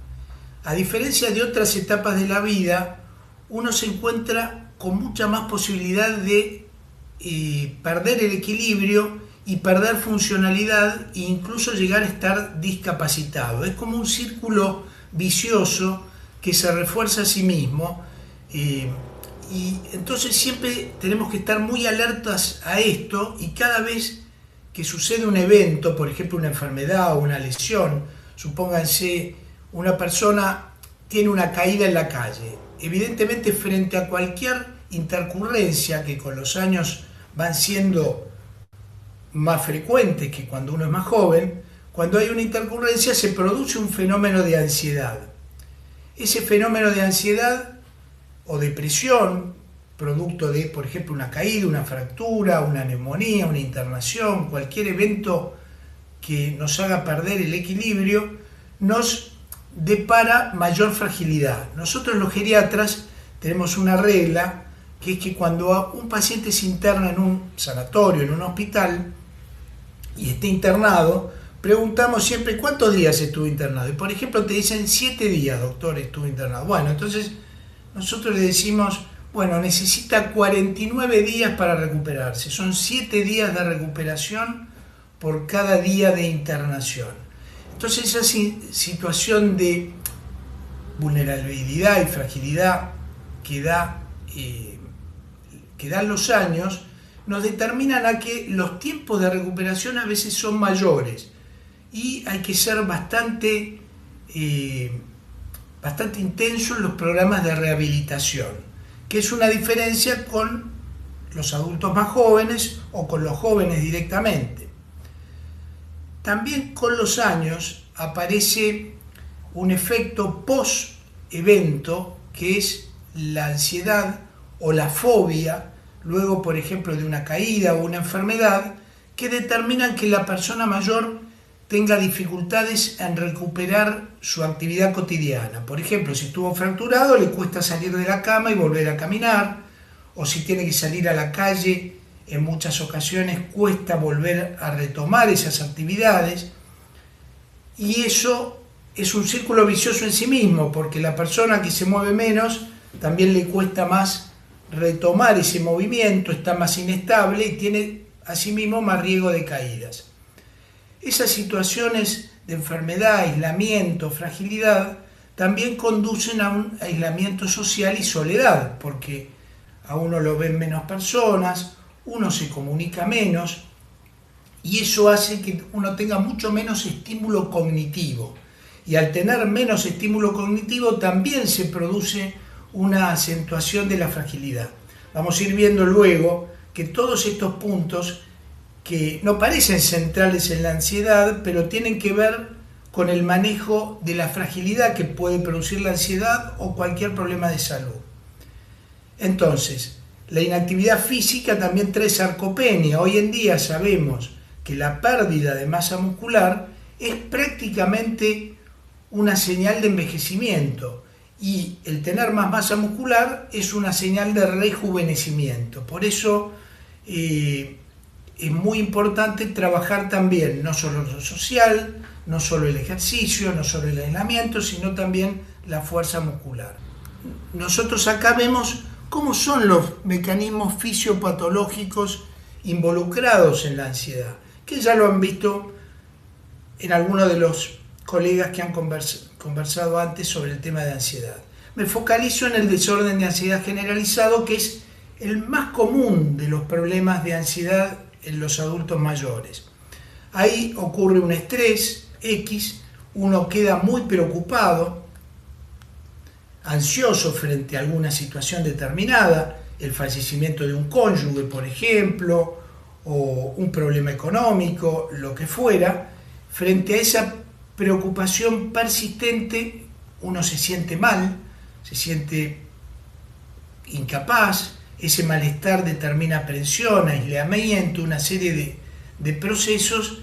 A diferencia de otras etapas de la vida, uno se encuentra con mucha más posibilidad de perder el equilibrio y perder funcionalidad e incluso llegar a estar discapacitado. Es como un círculo vicioso que se refuerza a sí mismo y entonces siempre tenemos que estar muy alertas a esto, y cada vez que sucede un evento, por ejemplo una enfermedad o una lesión, supónganse una persona tiene una caída en la calle, evidentemente frente a cualquier intercurrencia que con los años van siendo más frecuentes que cuando uno es más joven, cuando hay una intercurrencia se produce un fenómeno de ansiedad. Ese fenómeno de ansiedad o depresión, producto de, por ejemplo, una caída, una fractura, una neumonía, una internación, cualquier evento que nos haga perder el equilibrio, nos depara mayor fragilidad. Nosotros los geriatras tenemos una regla, que es que cuando un paciente se interna en un sanatorio, en un hospital, y esté internado, preguntamos siempre cuántos días estuvo internado. Y por ejemplo te dicen 7 días, doctor, estuvo internado. Bueno, entonces nosotros le decimos, bueno, necesita 49 días para recuperarse. Son 7 días de recuperación por cada día de internación. Entonces esa situación de vulnerabilidad y fragilidad que dan los años nos determinan a que los tiempos de recuperación a veces son mayores y hay que ser bastante intenso en los programas de rehabilitación, que es una diferencia con los adultos más jóvenes o con los jóvenes directamente. También con los años aparece un efecto post-evento, que es la ansiedad o la fobia, luego por ejemplo de una caída o una enfermedad, que determinan que la persona mayor tenga dificultades en recuperar su actividad cotidiana. Por ejemplo, si estuvo fracturado, le cuesta salir de la cama y volver a caminar, o si tiene que salir a la calle, en muchas ocasiones cuesta volver a retomar esas actividades, y eso es un círculo vicioso en sí mismo, porque la persona que se mueve menos también le cuesta más retomar ese movimiento, está más inestable y tiene asimismo más riesgo de caídas. Esas situaciones de enfermedad, aislamiento, fragilidad, también conducen a un aislamiento social y soledad, porque a uno lo ven menos personas, uno se comunica menos, y eso hace que uno tenga mucho menos estímulo cognitivo. Y al tener menos estímulo cognitivo también se produce una acentuación de la fragilidad. Vamos a ir viendo luego que todos estos puntos, que no parecen centrales en la ansiedad, pero tienen que ver con el manejo de la fragilidad que puede producir la ansiedad o cualquier problema de salud. Entonces, la inactividad física también trae sarcopenia. Hoy en día sabemos que la pérdida de masa muscular es prácticamente una señal de envejecimiento y el tener más masa muscular es una señal de rejuvenecimiento. Por eso es muy importante trabajar también no solo lo social, no solo el ejercicio, no solo el aislamiento, sino también la fuerza muscular. Nosotros acá vemos cómo son los mecanismos fisiopatológicos involucrados en la ansiedad, que ya lo han visto en algunos de los colegas que han conversado antes sobre el tema de ansiedad. Me focalizo en el desorden de ansiedad generalizado, que es el más común de los problemas de ansiedad en los adultos mayores. Ahí ocurre un estrés X, uno queda muy preocupado, ansioso frente a alguna situación determinada, el fallecimiento de un cónyuge, por ejemplo, o un problema económico, lo que fuera. Frente a esa preocupación persistente, uno se siente mal, se siente incapaz, ese malestar determina aprensión, aislamiento, una serie de procesos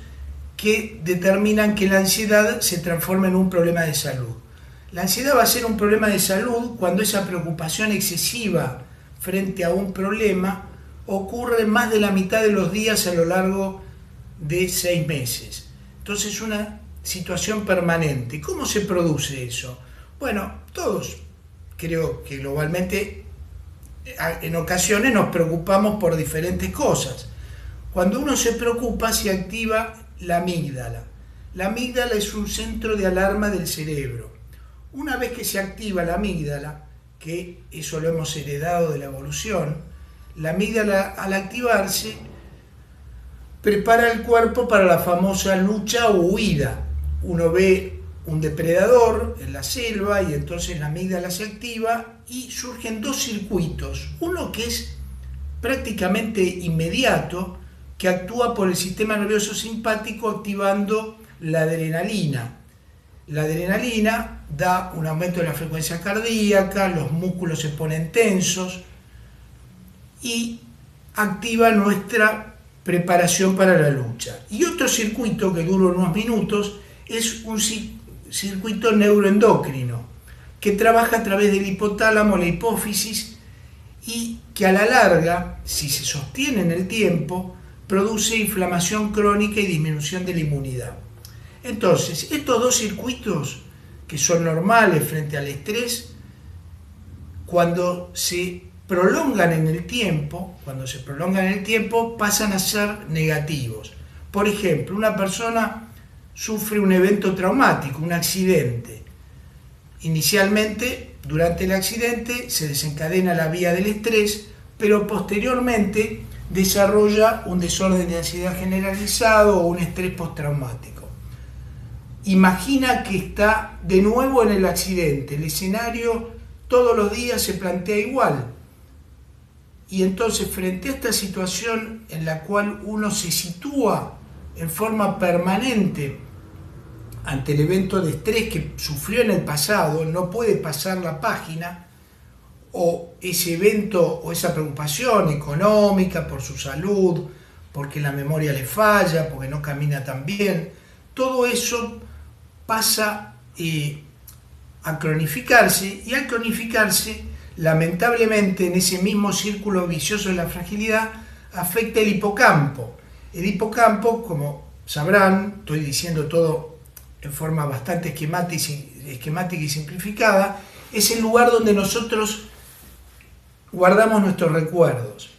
que determinan que la ansiedad se transforma en un problema de salud. La ansiedad va a ser un problema de salud cuando esa preocupación excesiva frente a un problema ocurre más de la mitad de los días a lo largo de 6 meses. Entonces es una situación permanente. ¿Cómo se produce eso? Bueno, todos creo que globalmente en ocasiones nos preocupamos por diferentes cosas. Cuando uno se preocupa se activa la amígdala. La amígdala es un centro de alarma del cerebro. Una vez que se activa la amígdala, que eso lo hemos heredado de la evolución, la amígdala al activarse prepara el cuerpo para la famosa lucha o huida. Uno ve un depredador en la selva y entonces la amígdala se activa y surgen 2 circuitos. Uno que es prácticamente inmediato, que actúa por el sistema nervioso simpático activando la adrenalina. La adrenalina da un aumento de la frecuencia cardíaca, los músculos se ponen tensos y activa nuestra preparación para la lucha. Y otro circuito que dura unos minutos es un circuito neuroendocrino que trabaja a través del hipotálamo, la hipófisis, y que a la larga, si se sostiene en el tiempo, produce inflamación crónica y disminución de la inmunidad. Entonces, estos dos circuitos que son normales frente al estrés, cuando se prolongan en el tiempo, pasan a ser negativos. Por ejemplo, una persona sufre un evento traumático, un accidente. Inicialmente, durante el accidente, se desencadena la vía del estrés, pero posteriormente desarrolla un desorden de ansiedad generalizado o un estrés postraumático. Imagina que está de nuevo en el accidente, el escenario todos los días se plantea igual. Y entonces, frente a esta situación en la cual uno se sitúa en forma permanente ante el evento de estrés que sufrió en el pasado, no puede pasar la página, o ese evento o esa preocupación económica por su salud, porque la memoria le falla, porque no camina tan bien, todo eso pasa a cronificarse, y al cronificarse, lamentablemente, en ese mismo círculo vicioso de la fragilidad, afecta el hipocampo. El hipocampo, como sabrán, estoy diciendo todo en forma bastante esquemática y simplificada, es el lugar donde nosotros guardamos nuestros recuerdos.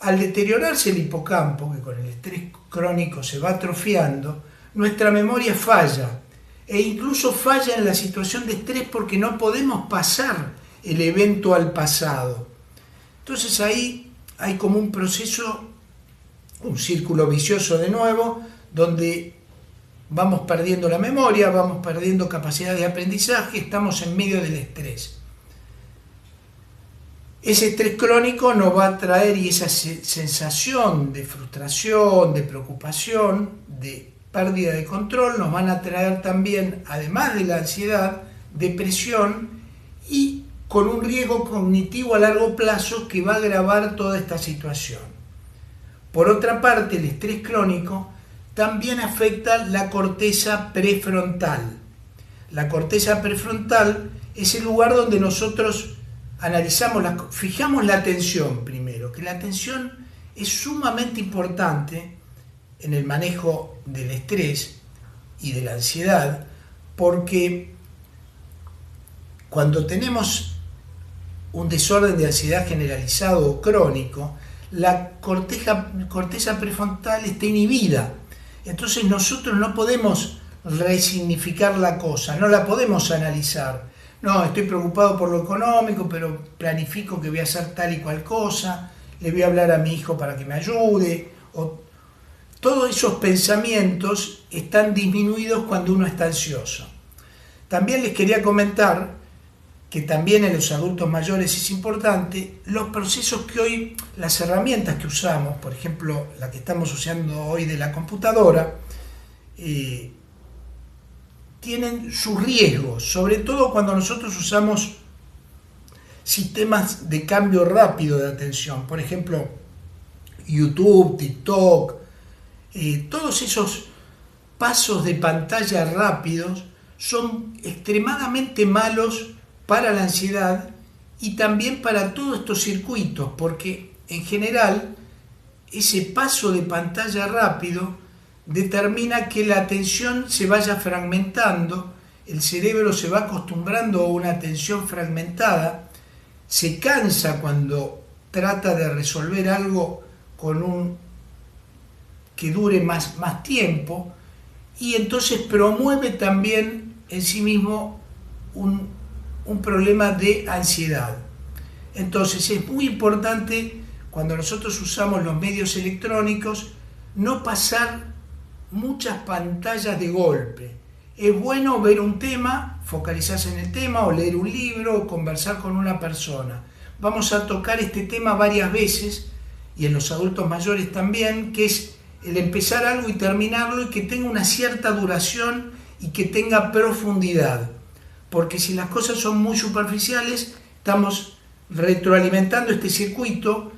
Al deteriorarse el hipocampo, que con el estrés crónico se va atrofiando, nuestra memoria falla, e incluso falla en la situación de estrés porque no podemos pasar el evento al pasado. Entonces ahí hay como un proceso, un círculo vicioso de nuevo, donde vamos perdiendo la memoria, vamos perdiendo capacidad de aprendizaje, estamos en medio del estrés. Ese estrés crónico nos va a traer, y esa sensación de frustración, de preocupación, de pérdida de control, nos van a traer también, además de la ansiedad, depresión, y con un riesgo cognitivo a largo plazo que va a agravar toda esta situación. Por otra parte, el estrés crónico también afecta la corteza prefrontal. La corteza prefrontal es el lugar donde nosotros fijamos la atención primero, que la atención es sumamente importante en el manejo del estrés y de la ansiedad, porque cuando tenemos un desorden de ansiedad generalizado o crónico, la corteza prefrontal está inhibida. Entonces nosotros no podemos resignificar la cosa, no la podemos analizar. No, estoy preocupado por lo económico, pero planifico que voy a hacer tal y cual cosa, le voy a hablar a mi hijo para que me ayude. Todos esos pensamientos están disminuidos cuando uno está ansioso. También les quería comentar que también en los adultos mayores es importante los procesos que hoy, las herramientas que usamos, por ejemplo, la que estamos usando hoy de la computadora, tienen sus riesgos, sobre todo cuando nosotros usamos sistemas de cambio rápido de atención, por ejemplo, YouTube, TikTok, todos esos pasos de pantalla rápidos son extremadamente malos para la ansiedad y también para todos estos circuitos, porque en general ese paso de pantalla rápido determina que la atención se vaya fragmentando, el cerebro se va acostumbrando a una atención fragmentada, se cansa cuando trata de resolver algo que dure más tiempo, y entonces promueve también en sí mismo un problema de ansiedad. Entonces es muy importante, cuando nosotros usamos los medios electrónicos, no pasar muchas pantallas de golpe. Es bueno ver un tema, focalizarse en el tema, o leer un libro, o conversar con una persona. Vamos a tocar este tema varias veces, y en los adultos mayores también, que es el empezar algo y terminarlo, y que tenga una cierta duración y que tenga profundidad. Porque si las cosas son muy superficiales, estamos retroalimentando este circuito.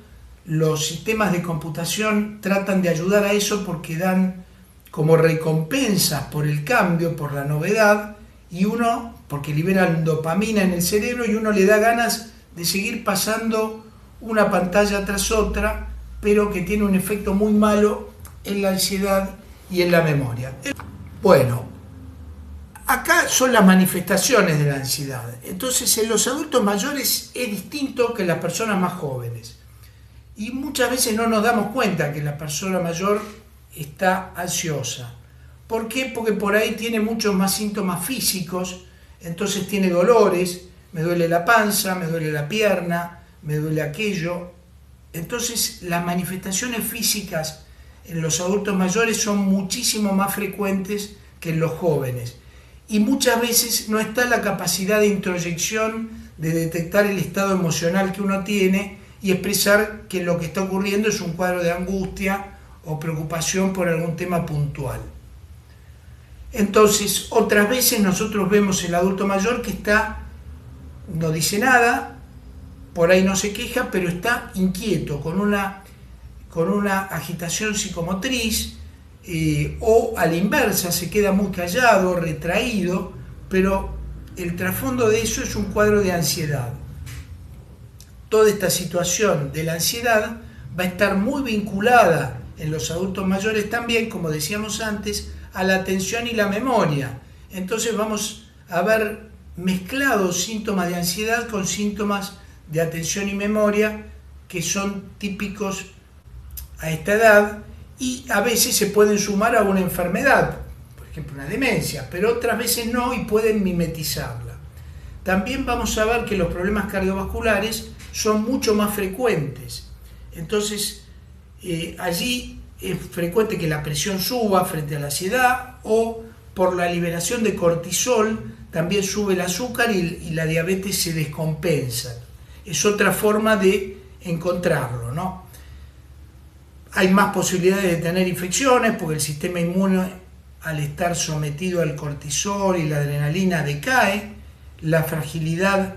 Los sistemas de computación tratan de ayudar a eso porque dan como recompensas por el cambio, por la novedad, y porque liberan dopamina en el cerebro, y uno le da ganas de seguir pasando una pantalla tras otra, pero que tiene un efecto muy malo en la ansiedad y en la memoria. Bueno, acá son las manifestaciones de la ansiedad. Entonces, en los adultos mayores es distinto que en las personas más jóvenes. Y muchas veces no nos damos cuenta que la persona mayor está ansiosa. ¿Por qué? Porque por ahí tiene muchos más síntomas físicos, entonces tiene dolores, me duele la panza, me duele la pierna, me duele aquello. Entonces las manifestaciones físicas en los adultos mayores son muchísimo más frecuentes que en los jóvenes. Y muchas veces no está la capacidad de introyección de detectar el estado emocional que uno tiene y expresar que lo que está ocurriendo es un cuadro de angustia o preocupación por algún tema puntual. Entonces, otras veces nosotros vemos el adulto mayor que no dice nada, por ahí no se queja, pero está inquieto, con una agitación psicomotriz, o a la inversa, se queda muy callado, retraído, pero el trasfondo de eso es un cuadro de ansiedad. Toda esta situación de la ansiedad va a estar muy vinculada en los adultos mayores también, como decíamos antes, a la atención y la memoria. Entonces vamos a ver mezclados síntomas de ansiedad con síntomas de atención y memoria que son típicos a esta edad y a veces se pueden sumar a una enfermedad, por ejemplo una demencia, pero otras veces no y pueden mimetizarla. También vamos a ver que los problemas cardiovasculares son mucho más frecuentes. Entonces, allí es frecuente que la presión suba frente a la ansiedad o por la liberación de cortisol también sube el azúcar y la diabetes se descompensa. Es otra forma de encontrarlo, ¿no? Hay más posibilidades de tener infecciones porque el sistema inmune, al estar sometido al cortisol y la adrenalina, decae. La fragilidad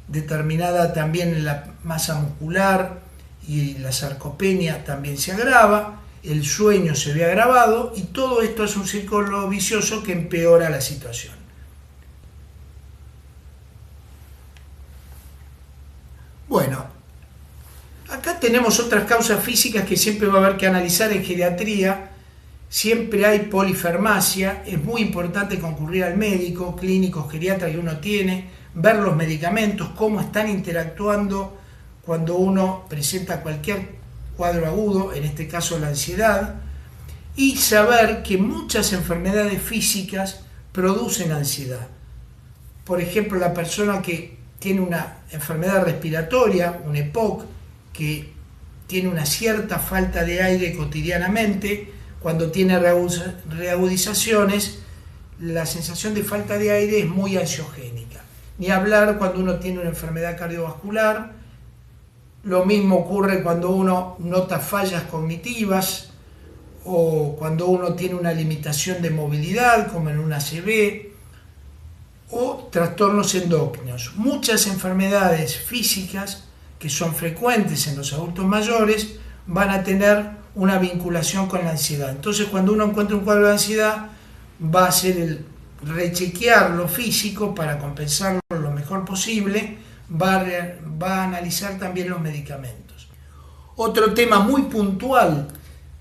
determinada también en la masa muscular y la sarcopenia también se agrava, el sueño se ve agravado y todo esto es un círculo vicioso que empeora la situación. Bueno, acá tenemos otras causas físicas que siempre va a haber que analizar en geriatría. Siempre hay polifarmacia, es muy importante concurrir al médico, clínico, geriatra que uno tiene, ver los medicamentos, cómo están interactuando cuando uno presenta cualquier cuadro agudo, en este caso la ansiedad, y saber que muchas enfermedades físicas producen ansiedad. Por ejemplo, la persona que tiene una enfermedad respiratoria, un EPOC, que tiene una cierta falta de aire cotidianamente, cuando tiene reagudizaciones, la sensación de falta de aire es muy ansiogénica. Ni hablar cuando uno tiene una enfermedad cardiovascular. Lo mismo ocurre cuando uno nota fallas cognitivas o cuando uno tiene una limitación de movilidad, como en un ACV, o trastornos endócrinos. Muchas enfermedades físicas que son frecuentes en los adultos mayores van a tener una vinculación con la ansiedad. Entonces, cuando uno encuentra un cuadro de ansiedad, va a hacer el rechequear lo físico para compensarlo lo mejor posible, va a analizar también los medicamentos. Otro tema muy puntual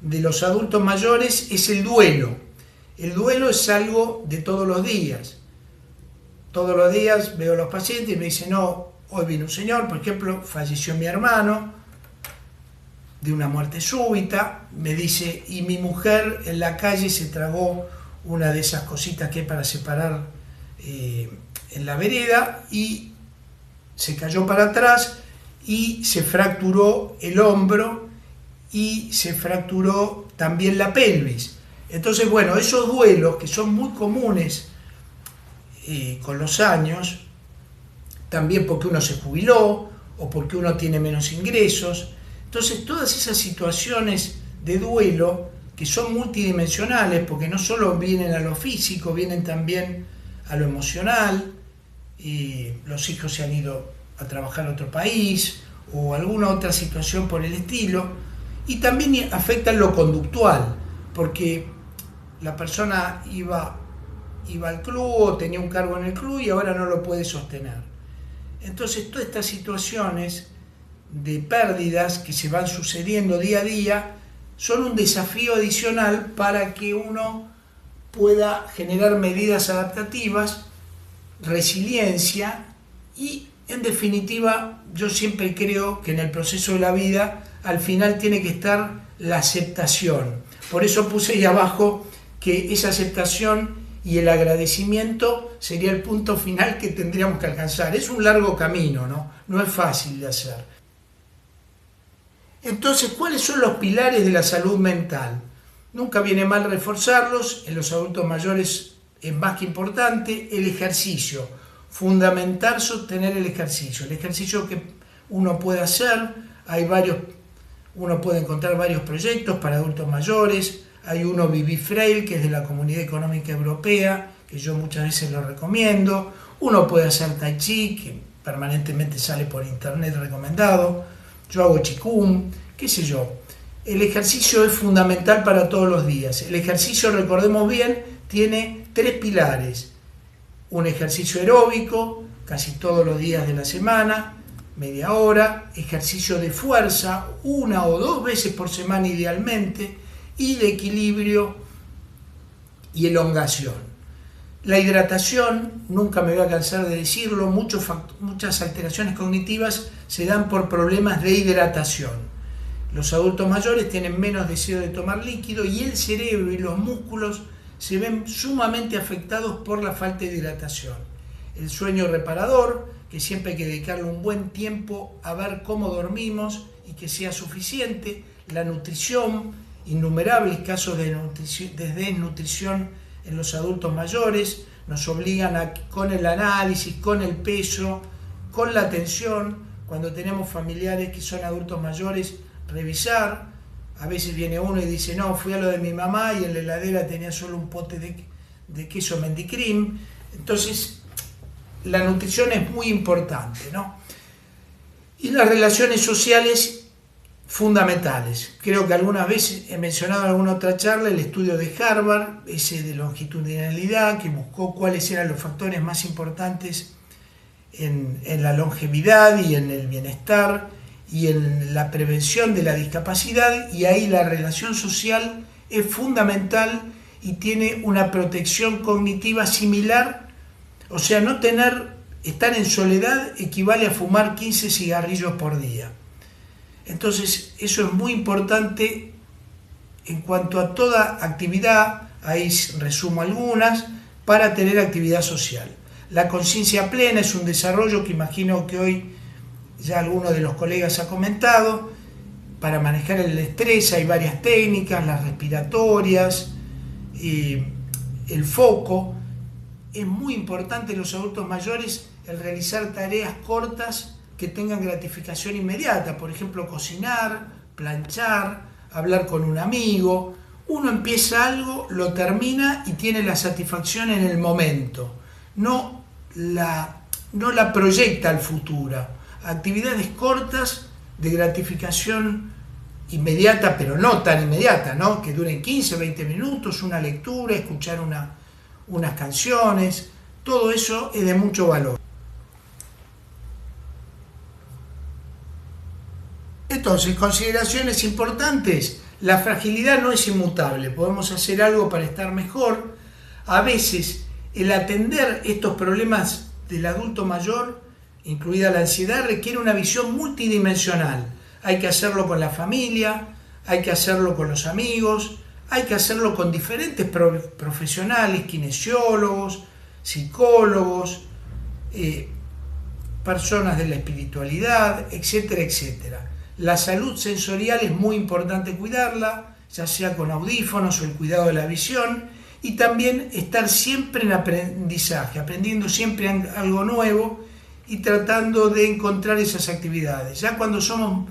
de los adultos mayores es el duelo. El duelo es algo de todos los días. Todos los días veo a los pacientes y me dicen, no, hoy vino un señor, por ejemplo, falleció mi hermano de una muerte súbita, me dice, y mi mujer en la calle se tragó una de esas cositas que hay para separar en la vereda y se cayó para atrás y se fracturó el hombro y se fracturó también la pelvis. Entonces, bueno, esos duelos que son muy comunes con los años, también porque uno se jubiló o porque uno tiene menos ingresos. Entonces, todas esas situaciones de duelo que son multidimensionales, porque no solo vienen a lo físico, vienen también a lo emocional, los hijos se han ido a trabajar a otro país o alguna otra situación por el estilo, y también afectan lo conductual, porque la persona iba al club o tenía un cargo en el club y ahora no lo puede sostener. Entonces, todas estas situaciones de pérdidas que se van sucediendo día a día son un desafío adicional para que uno pueda generar medidas adaptativas, resiliencia y, en definitiva, yo siempre creo que en el proceso de la vida al final tiene que estar la aceptación. Por eso puse ahí abajo que esa aceptación y el agradecimiento sería el punto final que tendríamos que alcanzar. Es un largo camino, ¿no? No es fácil de hacer. Entonces, ¿cuáles son los pilares de la salud mental? Nunca viene mal reforzarlos. En los adultos mayores es más que importante el ejercicio. Fundamental sostener el ejercicio. El ejercicio que uno puede hacer, uno puede encontrar varios proyectos para adultos mayores. Hay uno Vivifrail, que es de la Comunidad Económica Europea, que yo muchas veces lo recomiendo. Uno puede hacer Tai Chi, que permanentemente sale por internet recomendado. Yo hago Qigong, qué sé yo. El ejercicio es fundamental para todos los días. El ejercicio, recordemos bien, tiene 3 pilares. Un ejercicio aeróbico, casi todos los días de la semana, media hora. Ejercicio de fuerza, 1 o 2 veces por semana idealmente. Y de equilibrio y elongación. La hidratación, nunca me voy a cansar de decirlo, muchas alteraciones cognitivas se dan por problemas de hidratación. Los adultos mayores tienen menos deseo de tomar líquido y el cerebro y los músculos se ven sumamente afectados por la falta de hidratación. El sueño reparador, que siempre hay que dedicarle un buen tiempo a ver cómo dormimos y que sea suficiente. La nutrición, innumerables casos de desnutrición en los adultos mayores, nos obligan con el análisis, con el peso, con la atención, cuando tenemos familiares que son adultos mayores, revisar. A veces viene uno y dice, no, fui a lo de mi mamá y en la heladera tenía solo un pote de queso Mendicrim. Entonces, la nutrición es muy importante, ¿no? Y las relaciones sociales fundamentales. Creo que algunas veces he mencionado en alguna otra charla el estudio de Harvard, ese de longitudinalidad, que buscó cuáles eran los factores más importantes en la longevidad y en el bienestar y en la prevención de la discapacidad, y ahí la relación social es fundamental y tiene una protección cognitiva similar. O sea, estar en soledad equivale a fumar 15 cigarrillos por día. Entonces, eso es muy importante en cuanto a toda actividad, ahí resumo algunas, para tener actividad social. La conciencia plena es un desarrollo que imagino que hoy ya alguno de los colegas ha comentado. Para manejar el estrés hay varias técnicas, las respiratorias, el foco. Es muy importante en los adultos mayores el realizar tareas cortas que tengan gratificación inmediata, por ejemplo, cocinar, planchar, hablar con un amigo. Uno empieza algo, lo termina y tiene la satisfacción en el momento, no la proyecta al futuro. Actividades cortas de gratificación inmediata, pero no tan inmediata, ¿no? Que duren 15, 20 minutos, una lectura, escuchar unas canciones, todo eso es de mucho valor. Entonces, consideraciones importantes. La fragilidad no es inmutable. Podemos hacer algo para estar mejor. A veces, el atender estos problemas del adulto mayor, incluida la ansiedad, requiere una visión multidimensional. Hay que hacerlo con la familia, hay que hacerlo con los amigos, hay que hacerlo con diferentes profesionales, kinesiólogos, psicólogos, personas de la espiritualidad, etcétera, etcétera. La salud sensorial es muy importante cuidarla, ya sea con audífonos o el cuidado de la visión, y también estar siempre en aprendizaje, aprendiendo siempre algo nuevo y tratando de encontrar esas actividades. Ya cuando somos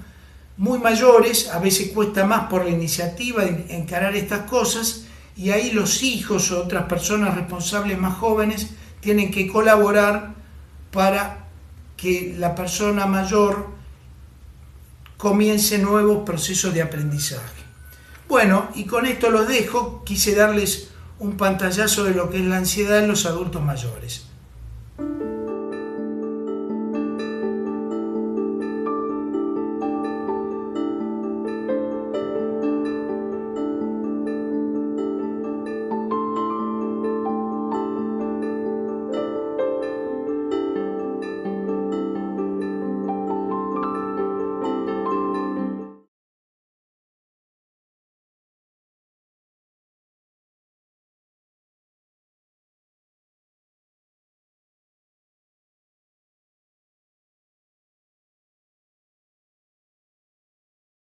muy mayores, a veces cuesta más por la iniciativa de encarar estas cosas, y ahí los hijos o otras personas responsables más jóvenes tienen que colaborar para que la persona mayor comience nuevos procesos de aprendizaje. Bueno, y con esto los dejo. Quise darles un pantallazo de lo que es la ansiedad en los adultos mayores.